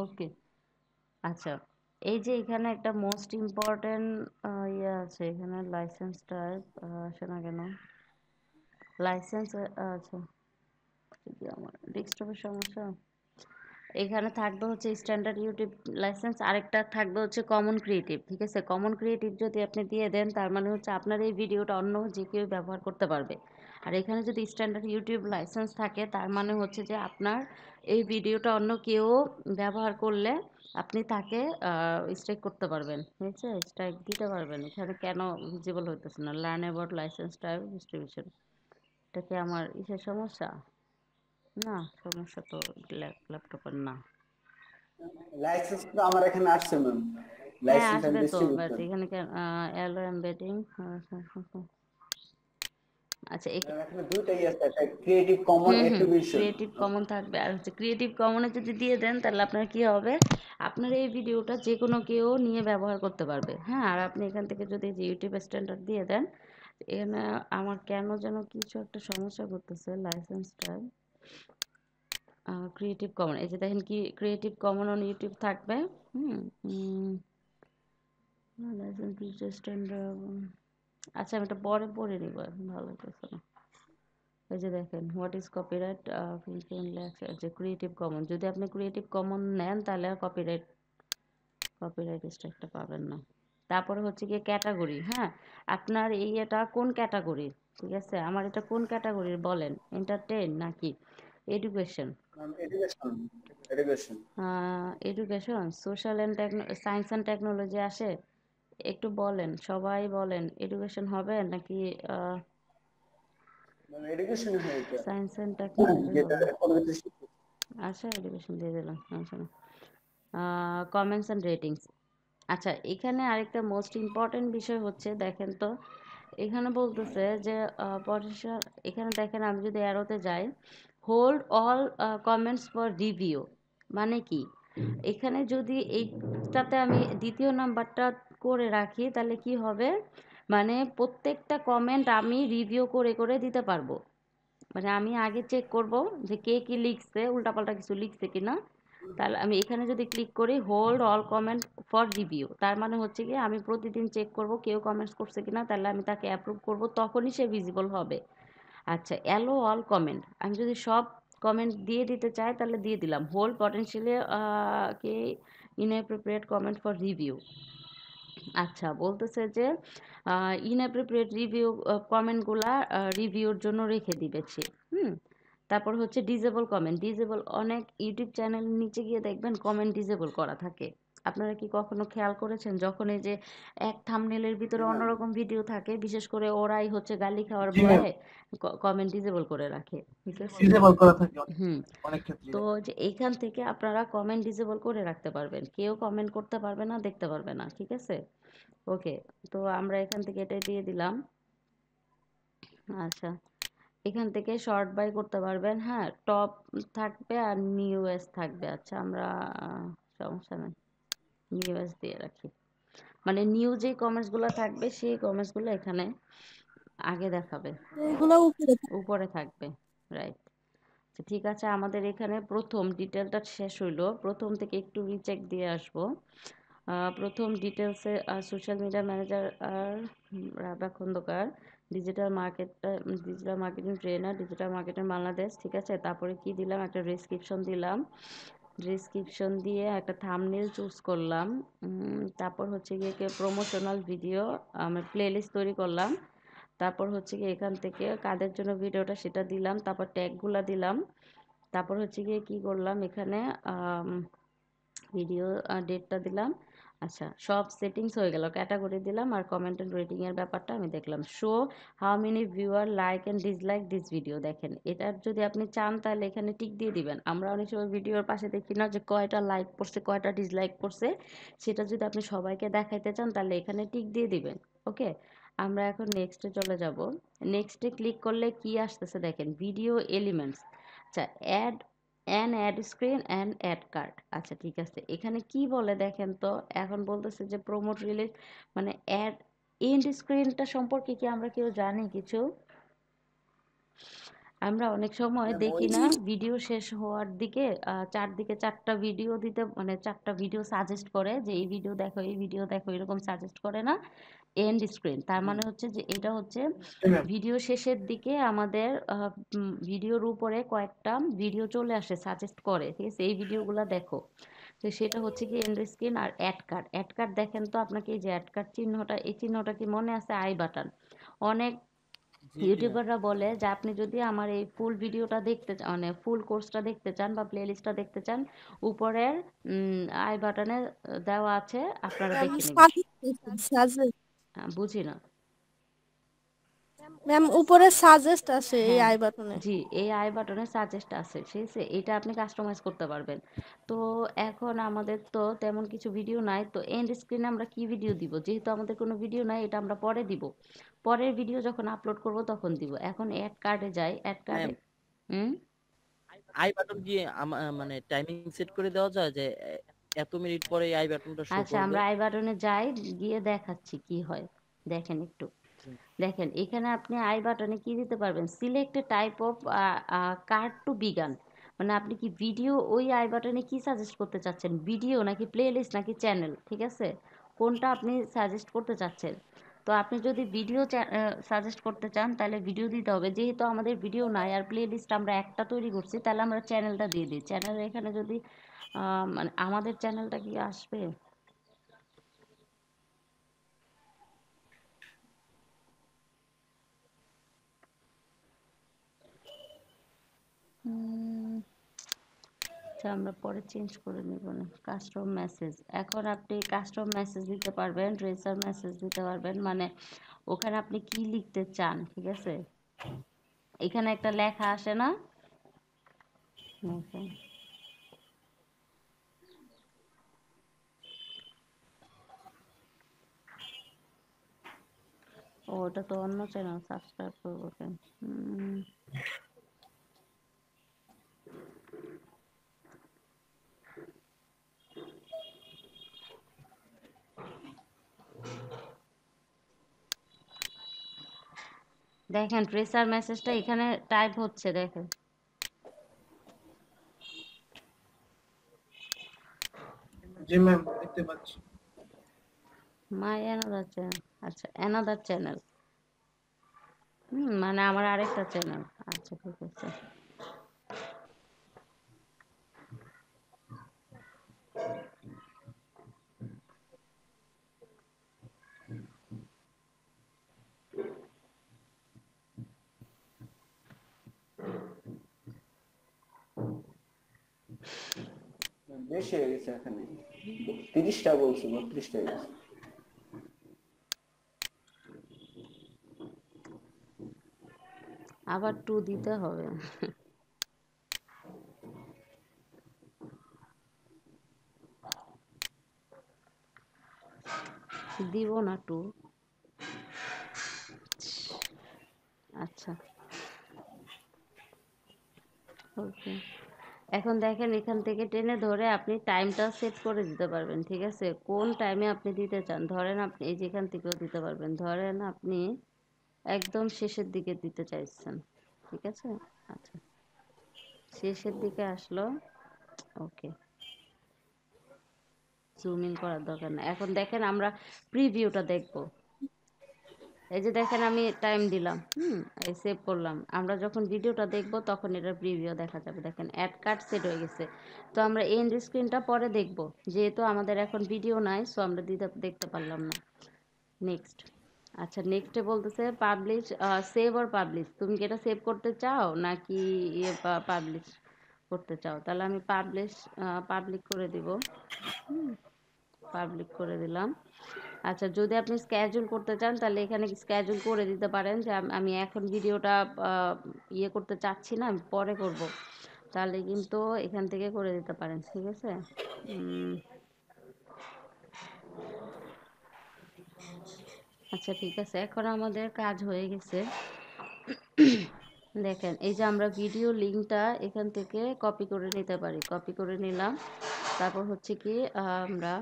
ওকে। আচ্ছা এই যে এখানে একটা মোস্ট ইম্পর্টেন্ট ইয়ে আছে, এখানে লাইসেন্স টাইপ আসে না কেন? লাইসেন্স, আচ্ছা যদি আমার ডেস্কটপের সমস্যা, এখানে থাকবে হচ্ছে স্ট্যান্ডার্ড ইউটিউব লাইসেন্স, আরেকটা থাকবে হচ্ছে কমন ক্রিয়েটিভ, ঠিক আছে? কমন ক্রিয়েটিভ যদি আপনি দিয়ে দেন তার মানে হচ্ছে আপনার এই ভিডিওটা অন্য যে কেউ ব্যবহার করতে পারবে। আর এখানে যদি স্ট্যান্ডার্ড ইউটিউব লাইসেন্স থাকে তার মানে হচ্ছে যে আপনার এই ভিডিওটা অন্য কেউ ব্যবহার করলে আপনি তাকে স্ট্রাইক করতে পারবেন, ঠিক আছে? স্ট্রাইক দিতে পারবেন। এখানে কেন ভিজিবল হইতেছে না? Learn about licence type distribution, এটা কি আমার ইসের সমস্যা? না, সমস্যা তো ল্যাপটপের না। লাইসেন্স তো আমার এখানে আসছে ম্যাম, হ্যাঁ লাইসেন্স এন্ড আসবে তো, বাট ডিস্ট্রিবিউশন। এখানে অ্যালো এমবেডিং। আচ্ছা এখানে দুইটাই আছে, একটা creative common attribution. Creative common থাকবে, আর হচ্ছে ক্রিয়েটিভ কমনে যদি দিয়ে দেন তাহলে আপনার কি হবে, আপনার এই ভিডিওটা যে কোনো কেউ নিয়ে ব্যবহার করতে পারবে। হ্যাঁ, আর আপনি এখান থেকে যদি যে ইউটিউব স্ট্যান্ডার্ড দিয়ে দেন, এখানে আমার কেন যেন কিছু একটা সমস্যা করতেছে লাইসেন্সটা। ক্রিয়েটিভ কমন, এই যে দেখেন কি ক্রিয়েটিভ কমন অন ইউটিউব থাকবে। লাইসেন্স স্ট্যান্ডার্ড, আচ্ছা আমি এটা পরে পড়ে নিব, এখন ভালো লাগতেছে না। এই যে দেখেন হোয়াট ইজ কপিরাইট, যে ক্রিয়েটিভ কমন, যদি আপনি ক্রিয়েটিভ কমন নেন তাহলে আর কপিরাইট স্ট্রাইকটা পাবেন না। তারপরে হচ্ছে গিয়ে ক্যাটাগরি। হ্যাঁ, আপনার এই এটা কোন ক্যাটাগরি, ঠিক আছে? আমার এটা কোন ক্যাটাগরির বলেন, এন্টারটেইন নাকি education? Education, education, education, social and science and technology আসে, একটু বলেন, সবাই বলেন এডুকেশন হবে নাকি এডুকেশন হয়েছে সায়েন্স অ্যান্ড টেকনোলজি যেটা হবে? পরবর্তী শিক্ষা। আচ্ছা এডুকেশন দিয়ে দিলাম, সমস্যা না। Comments and ratings. আচ্ছা এখানে আরেকটা মোস্ট ইম্পর্টেন্ট বিষয় হচ্ছে, দেখেন তো এখানে বলতেছে যে পটিশন, এখানে দেখেন আমি যদি অ্যারোতে যাই, hold all comments for review, মানে কি? এখানে যদি এইটাতে আমি দ্বিতীয় নাম্বারটা করে রাখি তাহলে কি হবে, মানে প্রত্যেকটা কমেন্ট আমি রিভিউ করে করে দিতে পারবো। মানে আমি আগে চেক করব যে কে কি লিখছে, উল্টাপাল্টা কিছু লিখছে কিনা। তাহলে আমি এখানে যদি ক্লিক করি hold all comment for review, তার মানে হচ্ছে কি আমি প্রতিদিন চেক করব কেউ কমেন্টস করছে কিনা, তাহলে আমি তাকে অ্যাপ্রুভ করব, তখনই সে ভিজিবল হবে। আচ্ছা অ্যালো অল কমেন্ট, আমি যদি সব কমেন্ট দিয়ে দিতে চাই তাহলে দিয়ে দিলাম hold potentially K inappropriate comment for review, আচ্ছা বলতেছে যে ইনঅ্যাপ্রোপ্রিয়েট রিভিউ কমেন্টগুলা রিভিউর জন্য রেখে দিবে সে। হুম। তারপর হচ্ছে ডিসেবল কমেন্ট। ডিসেবল অনেক ইউটিউব চ্যানেল নিচে গিয়ে দেখবেন কমেন্ট ডিসেবল করা থাকে। আপনারা কি কখনো খেয়াল করেছেন যখন এই যে এক থাম্বনেলের ভিতরে অন্যরকম ভিডিও থাকে, বিশেষ করে ওরাই হচ্ছে গালি খাওয়ার জি ম্যাম, ভয়ে কমেন্ট ডিসেবল করে রাখে, ঠিক আছে? ডিসেবল করা থাকে হুম। অনেক ক্ষেত্রে। তো যে এইখান থেকে আপনারা কমেন্ট ডিসেবল করে রাখতে পারবেন, কেউ কমেন্ট করতে পারবে না, দেখতে পারবে না, ঠিক আছে? ওকে, তো আমরা এখান থেকে এটা দিয়ে দিলাম। আচ্ছা, এখান থেকে শর্ট বাই করতে পারবেন। হ্যাঁ, টপ থাকবে আর নিউএস থাকবে। আচ্ছা, আমরা সমস্যা নেই, নিউএস দিয়ে রাখি। মানে নিউ যে কমেন্টসগুলো থাকবে সেই কমেন্টসগুলো এখানে আগে দেখাবে, এইগুলো উপরে উপরে থাকবে। রাইট। ঠিক আছে, আমাদের এখানে প্রথম ডিটেলটা শেষ হইলো। প্রথম থেকে একটু রিচেক দিয়ে আসবো। প্রথম ডিটেলসে সোশ্যাল মিডিয়া ম্যানেজার আর Rabeya Khandakar, digital marketing trainer, digital marketing Bangladesh, ঠিক আছে? তারপরে কি দিলাম, একটা ডেসক্রিপশন দিলাম। ডেসক্রিপশন দিয়ে একটা থাম্বনেল চুজ করলাম। তারপর হচ্ছে গিয়ে প্রমোশনাল ভিডিও আমি প্লেলিস্ট তৈরি করলাম। তারপর হচ্ছে গিয়ে এখান থেকে কাদের জন্য ভিডিওটা সেটা দিলাম, তারপর ট্যাগগুলা দিলাম। তারপর হচ্ছে গিয়ে কি করলাম এখানে, ভিডিও ডেটটা দিলাম। আচ্ছা, সব সেটিংস হয়ে গেল, ক্যাটাগরি দিলাম আর কমেন্ট এন্ড রেটিং এর ব্যাপারটা আমি দেখলাম। Show how many viewer like and dislike this video. দেখেন, এটার যদি আপনি চান তাহলে এখানে টিক দিয়ে দিবেন। আমরা অনেক সময় ভিডিওর পাশে দেখি না যে কয়টা লাইক পড়ছে কয়টা ডিসলাইক পড়ছে, সেটা যদি আপনি সবাইকে দেখাইতে চান তাহলে এখানে টিক দিয়ে দিবেন। ওকে, আমরা এখন নেক্সটে চলে যাব। নেক্সটে ক্লিক করলে কি আসতেছে দেখেন, ভিডিও এলিমেন্টস। আচ্ছা, add add screen and add card. আচ্ছা ঠিক আছে, এখানে কি বলে দেখেন তো। এখন বলতেছে যে প্রমোট রিলিজ, মানে অ্যাড এন্ড স্ক্রিনটা সম্পর্কে কি আমরা কেউ জানি কিছু? আমরা অনেক সময় দেখি না ভিডিও শেষ হওয়ার দিকে চারদিকে চারটা ভিডিও দিতে, মানে চারটা ভিডিও সাজেস্ট করে যে এই ভিডিও দেখো এই ভিডিও দেখো, এরকম সাজেস্ট করে না এন্ড স্ক্রিন? তার মানে হচ্ছে যে এটা হচ্ছে ভিডিও শেষের দিকে আমাদের ভিডিওর উপরে কয়েকটা ভিডিও চলে আসে, সাজেস্ট করে, ঠিক আছে? এই ভিডিওগুলো দেখো। তো সেটা হচ্ছে কি and screen. R add card, add card দেখেন তো আপনাকে এই যে অ্যাড কার্ড চিহ্নটা, এই চিহ্নটা কি মনে আছে? I button. অনেক ইউটিউবাররা বলে যে আপনি যদি আমার এই ফুল ভিডিওটা দেখতে চান, মানে ফুল কোর্সটা দেখতে চান বা প্লেলিস্টটা দেখতে চান, উপরের আই বাটনে দেওয়া আছে, আপনারা দেখে নেবেন। বুঝি না ম্যাম, উপরে সাজেস্ট আছে এই হ্যাঁ, আই বাটনে। জি, এই আই বাটনে সাজেস্ট আছে, ঠিক আছে? এটা আপনি কাস্টমাইজ করতে পারবেন। তো এখন আমাদের তো তেমন কিছু ভিডিও নাই, তো এন্ড স্ক্রিনে আমরা কি ভিডিও দিব? যেহেতু আমাদের কোনো ভিডিও নাই, এটা আমরা পরে দিব। পরের ভিডিও যখন আপলোড করব তখন দিব। এখন অ্যাড কার্ডে যাই, অ্যাড কার্ডে হুম আই বাটন দিয়ে মানে টাইমিং সেট করে দেওয়া যায় যে এত মিনিট পরে আই বাটনটা শো আচ্ছা, করবে। আমরা আই বাটনে যাই, গিয়ে দেখাচ্ছি কি হয়। দেখেন একটু, দেখেন এখানে আপনি আই বাটনে কি দিতে পারবেন, select a type of card to begin. মানে আপনি কি ভিডিও, ওই আই বাটনে কি সাজেস্ট করতে চাচ্ছেন, ভিডিও নাকি প্লেলিস্ট নাকি চ্যানেল, ঠিক আছে? কোনটা আপনি সাজেস্ট করতে চাচ্ছেন? তো আপনি যদি ভিডিও সাজেস্ট করতে চান তাহলে ভিডিও দিতে হবে। যেহেতু আমাদের ভিডিও নাই আর প্লেলিস্ট আমরা একটা তৈরি করছি, তাহলে আমরা চ্যানেলটা দিয়ে দিই। চ্যানেল এখানে যদি মানে আমাদের চ্যানেলটা কি আসবে? আচ্ছা, আমরা পরে চেঞ্জ করে নেব না। কাস্টম মেসেজ, এখন আপনি কাস্টম মেসেজ দিতে পারবেন, রেজার মেসেজ দিতে পারবেন। মানে ওখানে আপনি কি লিখতে চান, ঠিক আছে? এখানে একটা লেখা আসে না? Okay. ও, ওটা তো অন্য চ্যানেল, সাবস্ক্রাইব করবো কেন? দেখেন ট্রেসার মেসেজটা এখানে টাইপ হচ্ছে, দেখেন। জি ম্যাম, দেখতে পাচ্ছি। মাই অ্যানাদার চ্যানেল, আচ্ছা অ্যানাদার চ্যানেল, মানে আমার আরেকটা চ্যানেল। আচ্ছা ঠিক আছে। বেশি হয়ে গেছে এখানে 30টা বলছি 32টা হয়ে গেছে আবার 2 দিতে হবে দিব না 2 আচ্ছা ওকে এখন দেখেন এখান থেকে টেনে ধরে আপনি টাইমটা সেট করে দিতে পারবেন ঠিক আছে কোন টাইমে আপনি দিতে চান ধরেন আপনি এই যেখান থেকেও দিতে পারবেন ধরেন আপনি একদম শেষের দিকে দিতে চাইছেন ঠিক আছে আচ্ছা শেষের দিকে আসলো ওকে জুম ইন করার দরকার না এখন দেখেন আমরা প্রিভিউটা দেখব এই যে দেখেন আমি টাইম দিলাম এই সেভ করলাম আমরা যখন ভিডিওটা দেখব তখন এটার প্রিভিউ দেখা যাবে দেখেন অ্যাড কার্ড সেট হয়ে গেছে তো আমরা এন্ড স্ক্রিনটা পরে দেখব যেহেতু আমাদের এখন ভিডিও নাই সো আমরা দেখতে পারলাম না নেক্সট আচ্ছা নেক্সটে বলতেছে পাবলিশ সেভ অর পাবলিশ তুমি কি এটা সেভ করতে চাও নাকি পাবলিশ করতে চাও তাহলে আমি পাবলিক করে দিব পাবলিক করে দিলাম আচ্ছা যদি আপনি স্কেজুল করতে চান তাহলে এখানে স্কেজুল করে দিতে পারেন যে আমি এখন ভিডিওটা ইয়ে করতে চাচ্ছি না আমি পরে করব তাহলে কিন্তু এখান থেকে করে দিতে পারেন ঠিক আছে আচ্ছা ঠিক আছে এখন আমাদের কাজ হয়ে গেছে দেখেন এই যে আমরা ভিডিও লিঙ্কটা এখান থেকে কপি করে নিতে পারি কপি করে নিলাম তারপর হচ্ছে কি আমরা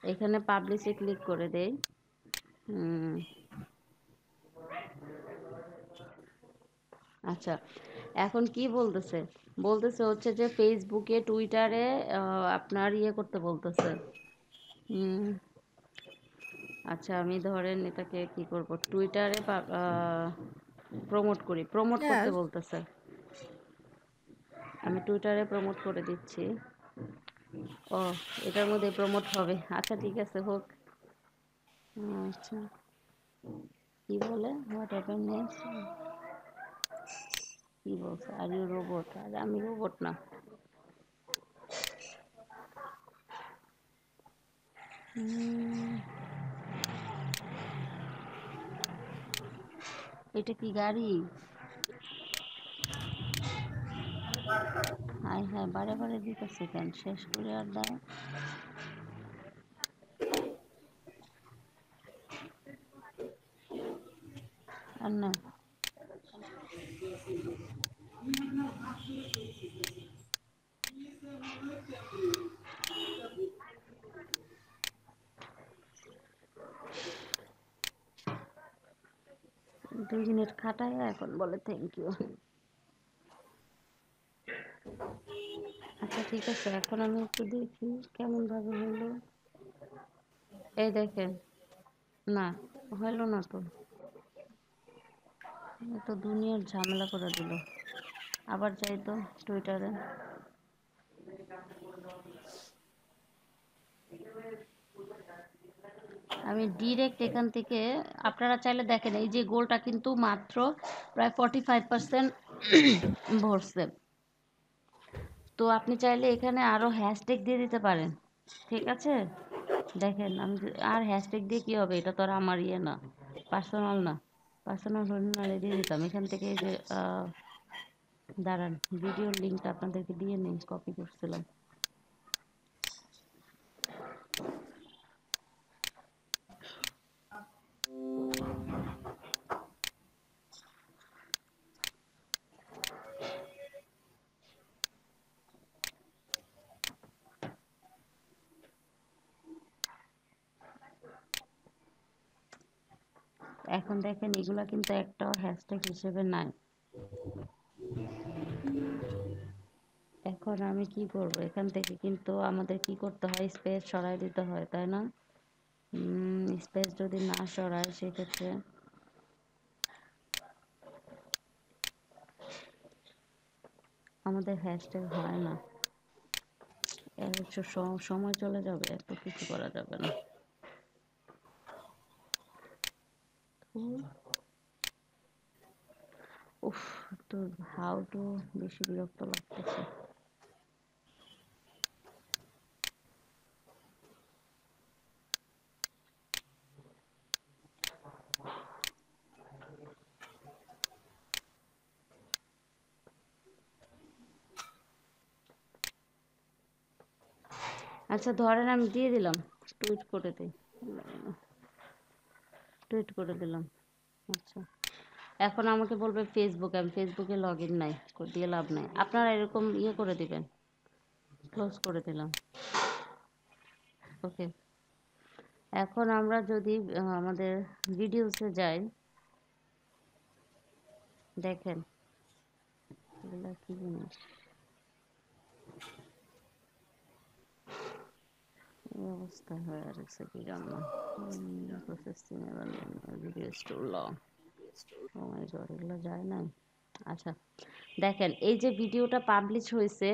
এখানে পাবলিশে ক্লিক করে দেই আচ্ছা এখন কি বলতেছে হচ্ছে যে ফেসবুকে টুইটারে আপনার ইয়ে করতে বলতেছে আচ্ছা আমি ধরেন এটাকে কি করব টুইটারে প্রমোট করতে বলতেছে আমি টুইটারে প্রমোট করে দিচ্ছি ও এটার মধ্যে প্রমোট হবে আচ্ছা ঠিক আছে হোক আচ্ছা কি বলে হোয়াট হ্যাপেন নেক্সট কি বলছে আর ইউ রোবট আর আমি রোবট না এটা কি গাড়ি হাই হ্যাঁ বারে বারে দিতেছে কেন শেষ করে আর দাও আর না 2 মিনিট খাটায় এখন বলে থ্যাংক ইউ আচ্ছা ঠিক আছে এখন আমি একটু দেখি কেমন ভাবে হলো এই দেখেন না হলো না তো দুনিয়ার ঝামেলা করে দিল আবার যাই তো টুইটারে আমি ডিরেক্ট এখান থেকে আপনারা চাইলে দেখেন এই যে গোলটা কিন্তু মাত্র প্রায় 45% ভরছে তো আপনি চাইলে এখানে আরো হ্যাশট্যাগ দিয়ে দিতে পারেন ঠিক আছে দেখেন আমি আর হ্যাশট্যাগ দিয়ে কি হবে এটা তো আর আমার ইয়ে না পার্সোনাল না পার্সোনাল হলে দিয়ে দিতাম এখান থেকে এই যে দাঁড়ান ভিডিওর লিঙ্কটা আপনাদেরকে দিয়ে নিন কপি করছিলাম এখন দেখেন এগুলা কিন্তু একটাও হ্যাশট্যাগ হিসেবে নাই এখন আমি কি করব এখান থেকে কিন্তু আমাদের কি করতে হয় স্পেস সরাই দিতে হয় তাই না স্পেস যদি না সরায় সেক্ষেত্রে আমাদের হ্যাশট্যাগ হয় না একটু সময় চলে যাবে এত কিছু করা যাবে না উফ তো হাউ টু বেশি বিরক্ত লাগতেছে আচ্ছা ধরেন আমি দিয়ে দিলাম, টুইট করে দিই, টুইট করে দিলাম। আচ্ছা এখন আমাকে বলবে ফেসবুক, আমি ফেসবুকে লগ ইন নাই, দিয়ে লাভ নাই। আপনারা এরকম ইয়ে করে দিবেন, ক্লোজ করে দিলাম। ওকে, এখন আমরা যদি আমাদের ভিডিওসে যাই, দেখেন এগুলা কি জিনিস, এই অবস্থা হয়ে আছে কি জন্য? প্রসেসিং ভিডিও স্টোর লং, ও মাই গড, এগুলো যায় না। আচ্ছা দেখেন এই যে ভিডিওটা পাবলিশ হয়েছে,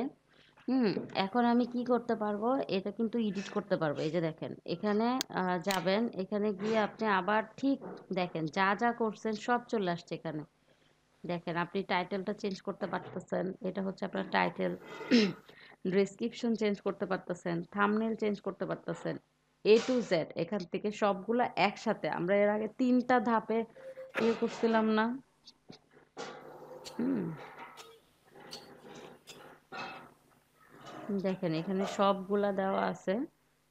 এখন আমি কি করতে পারবো, এটা কিন্তু এডিট করতে পারবো। এই যে দেখেন এখানে যাবেন, এখানে গিয়ে আপনি আবার ঠিক দেখেন যা যা করছেন সব চলে আসছে এখানে। দেখেন আপনি টাইটেলটা চেঞ্জ করতে পারতেছেন, এটা হচ্ছে আপনার টাইটেল, ডেসক্রিপশন চেঞ্জ করতে পারতেছেন, থাম্বনেল চেঞ্জ করতে পারতেছেন, A to Z এখান থেকে সবগুলা একসাথে। আমরা এর আগে 3টা ধাপে ইয়ে করছিলাম না? দেখেন এখানে সবগুলা দেওয়া আছে,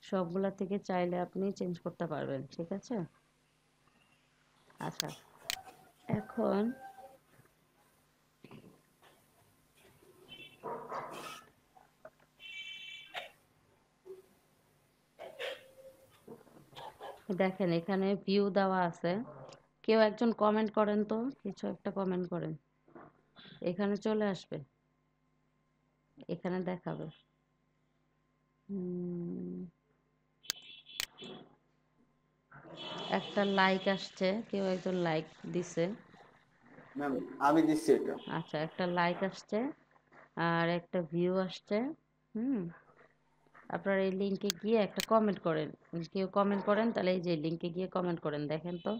সবগুলা থেকে চাইলে আপনি চেঞ্জ করতে পারবেন, ঠিক আছে? আচ্ছা এখন দেখেন এখানে ভিউ দেওয়া আছে, কেউ একজন কমেন্ট করেন তো, কিছু একটা কমেন্ট করেন, এখানে চলে আসবে, এখানে দেখাবে। একটা লাইক আসছে, কেউ একজন লাইক দিছে। ম্যাম আমি দিচ্ছি এটা। আচ্ছা একটা লাইক আসছে আর একটা ভিউ আসছে। আপনারা এই লিঙ্কে গিয়ে একটা কমেন্ট করেন, কেউ কমেন্ট করেন তাহলে এই যে লিঙ্কে গিয়ে কমেন্ট করেন, দেখেন তো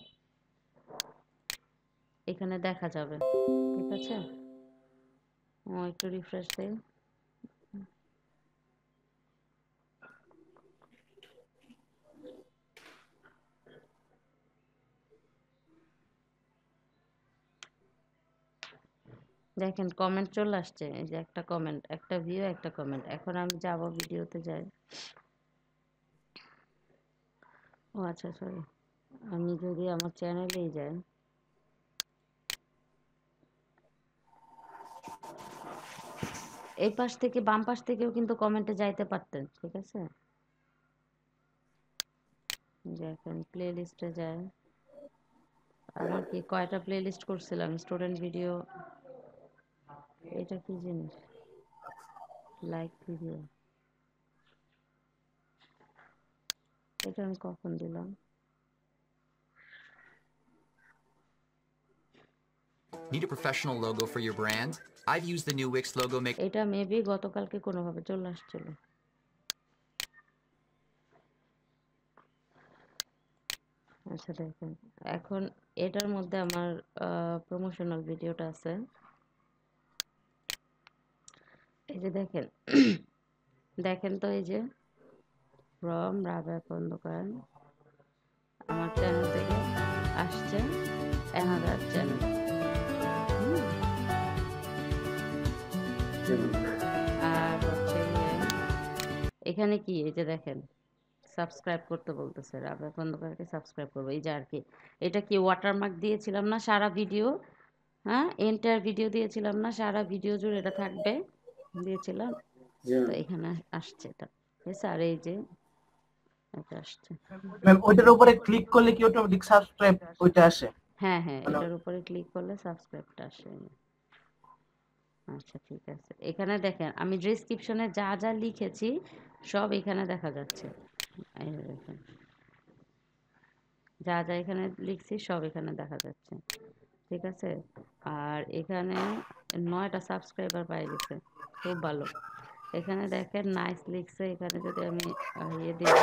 এখানে দেখা যাবে, ঠিক আছে? একটু রিফ্রেশ দেই। দেখেন কমেন্ট চলে আসছে, এই যে একটা কমেন্ট, একটা ভিউ, একটা কমেন্ট। এখন আমি যাব ভিডিওতে যাই। ও আচ্ছা সরি, আমি যদি আমার চ্যানেলেই যাই, এই পাশ থেকে বাম পাশ থেকেও কিন্তু কমেন্টে যাইতে পারতেন, ঠিক আছে? যে এখন প্লে লিস্টে যাই, আমার কি কয়টা প্লে লিস্ট করছিলাম, স্টুডেন্ট ভিডিও, এটা কি জিনিস, লাইক ভিডিও, এটা আমি কখন দিলাম? Need a professional logo for your brand? I've used the new Wix logo maker. এটা মেবি গতকালকে কোনোভাবে চলে আসছিল। আচ্ছা দেখেন এখন এটার মধ্যে আমার প্রমোশনাল ভিডিওটা আছে, এই যে দেখেন দেখেন তো এই যে ফ্রম রাবেয়া খন্দকার, আমার চ্যানেল থেকে আসছে অ্যানাদার চ্যানেল। আর হচ্ছে এখানে কি এই যে দেখেন সাবস্ক্রাইব করতে বলতেছে, রাবেয়া খন্দকারকে সাবস্ক্রাইব করবো, এই যে আর কি এটা কি ওয়াটারমার্ক দিয়েছিলাম না সারা ভিডিও, হ্যাঁ এন্টার ভিডিও দিয়েছিলাম না, সারা ভিডিও জুড়ে এটা থাকবে, দিয়েছিলাম তো এখানে আসছে এটা, আর এই যে এটা আসছে। ম্যাম ওইটার উপরে ক্লিক করলে কি অটোমেটিক সাবস্ক্রাইব ওইটা আসে? হ্যাঁ হ্যাঁ এটার উপরে ক্লিক করলে সাবস্ক্রাইবটা আসে। আচ্ছা ঠিক আছে, এখানে দেখেন আমি ডেসক্রিপশনে যা যা লিখেছি সব এখানে দেখা যাচ্ছে, এই যে দেখেন যা যা এখানে লিখছি সব এখানে দেখা যাচ্ছে, ঠিক আছে? আর এখানে 9টা সাবস্ক্রাইবার পাই গেছে, খুব ভালো। এখানে দেখেন নাইস লিখছে, এখানে যদি আমি ইয়ে দিই,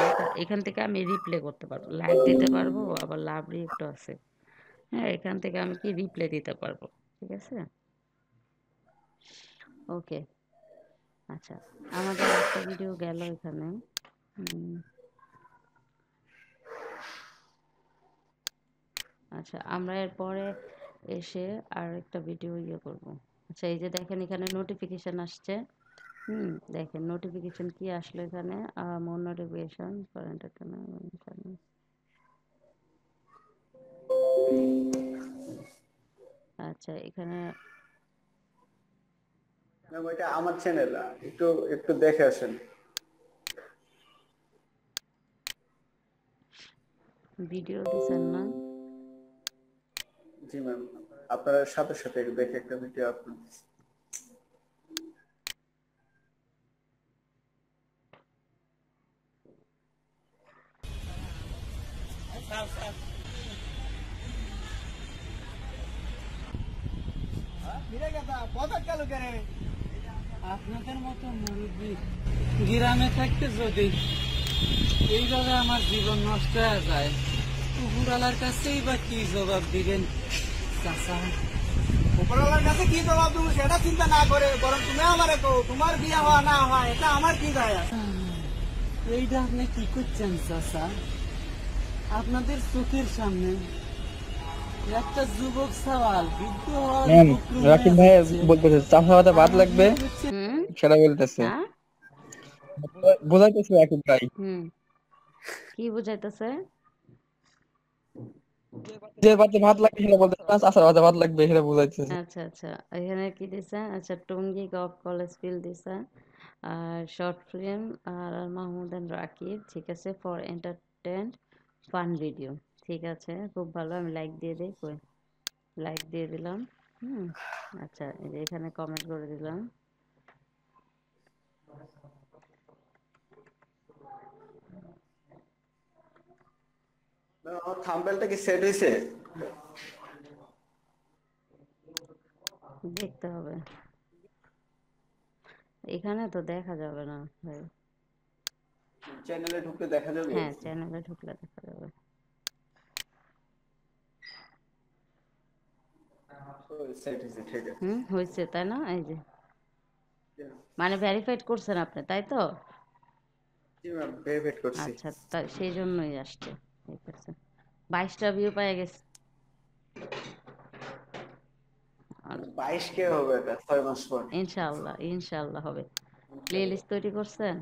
এখান থেকে আমি রিপ্লে করতে পারবো, লাইক দিতে পারবো, আবার লাভ রিয়েক্টও আছে, হ্যাঁ এখান থেকে আমি কি রিপ্লে দিতে পারবো, ঠিক আছে? ওকে আচ্ছা আমাদের একটা ভিডিও গেল এখানে, আচ্ছা আমরা এরপরে এসে আর একটা ভিডিও ইয়ে করব। আচ্ছা এই যে দেখেন এখানে নোটিফিকেশন আসছে, দেখেন নোটিফিকেশন কি আসলো এখানে, মোর নোটিফিকেশন ফর এন্টারটেইনমেন্ট। আচ্ছা এখানে ম্যাম ওইটা আমার চ্যানেল, একটু একটু দেখে আসেন। ভিডিও দিছেন না? জি ম্যাম, আপনার সাথে সাথে দেখে একটা ভিডিও আপলোড দিচ্ছি। আপনাদের মতো মুরব্বী গ্রামে থাকতে যদি এইভাবে আমার জীবন নষ্ট হয়ে যায়, উপরওয়ালার কাছেই বা কি জবাব দিবেন চাচা? উপরওয়ালার কাছে কি জবাব দেবো সেটা চিন্তা না করে বরং তুমি আমারে কো, তোমার বিয়ে হওয়া না হয় এটা আমার কি যায় আসে? এইটা আপনি কি করছেন চাচা? আপনাদের চোখের সামনে একটা যুবক সওয়াল বৃদ্ধ হওয়ার ম্যাম উপক্রম রাকিব হয়ে ভাই যাচ্ছে। বলতেছে চাষা ভাতে ভাত লাগবে, সেটা বলতেছে, বোঝাইতেছে রাকিব ভাই। কি বুঝাইতেছে? যে ভাতে ভাত লাগবে সেটা বলতেছে না, চাষার ভাতে ভাত লাগবে সেটা বোঝাইতেছে। আচ্ছা আচ্ছা, এখানে কি দিছে? আচ্ছা টঙ্গী গভ কলেজ ফিল দিছে, আর শর্ট ফিল্ম আর মাহমুদ এন্ড রাকিব, ঠিক আছে, ফর এন্টারটেন ফান ভিডিও, ঠিক আছে, খুব ভালো, আমি লাইক দিয়ে দিই, কই লাইক দিয়ে দিলাম। আচ্ছা এই যে এখানে কমেন্ট করে দিলাম। আমার থাম্বনেলটা কি সেট হইছে? দেখতে হবে, এখানে তো দেখা যাবে না ভাই। চ্যানেলে ঢুকলে দেখা যাবে? হ্যাঁ চ্যানেলে ঢুকলে দেখা যাবে। সেট হইছে, ঠিক আছে। হয়েছে তাই না? এই যে মানে ভেরিফাইড করছেন আপনি, তাই তো? জি ম্যাম, ভেরিফাইড করছি। আচ্ছা তাই সেই জন্যই আসছে, ঠিক আছে। 22টা ভিউ পেয়ে গেছে। 22 কে হবে এটা 6 মাস পর? ইনশাআল্লাহ ইনশাআল্লাহ হবে। প্লেলিস্ট তৈরি করছেন?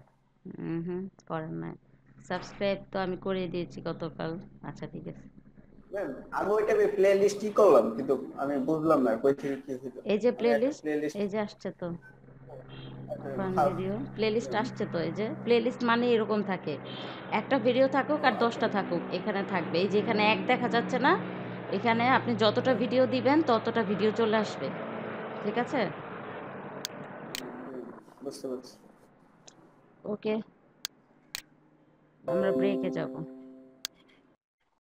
করেন নাই। সাবস্ক্রাইব তো আমি করে দিয়েছি গতকাল। আচ্ছা ঠিক আছে। ম্যাম আমি ওইটা প্লে লিস্ট কি করলাম কিন্তু আমি বুঝলাম না কই থেকে কি হইলো। এই যে প্লেলিস্ট, এই যে আসছে তো ফান ভিডিও প্লেলিস্ট আসছে তো, এই যে প্লেলিস্ট মানে এরকম থাকে, একটা ভিডিও থাকুক আর 10টা থাকুক এখানে থাকবে। এই যে এখানে এক দেখা যাচ্ছে না, এখানে আপনি যতটা ভিডিও দিবেন ততটা ভিডিও চলে আসবে, ঠিক আছে? বুঝতে পারছি। ওকে আমরা ব্রেকে যাব।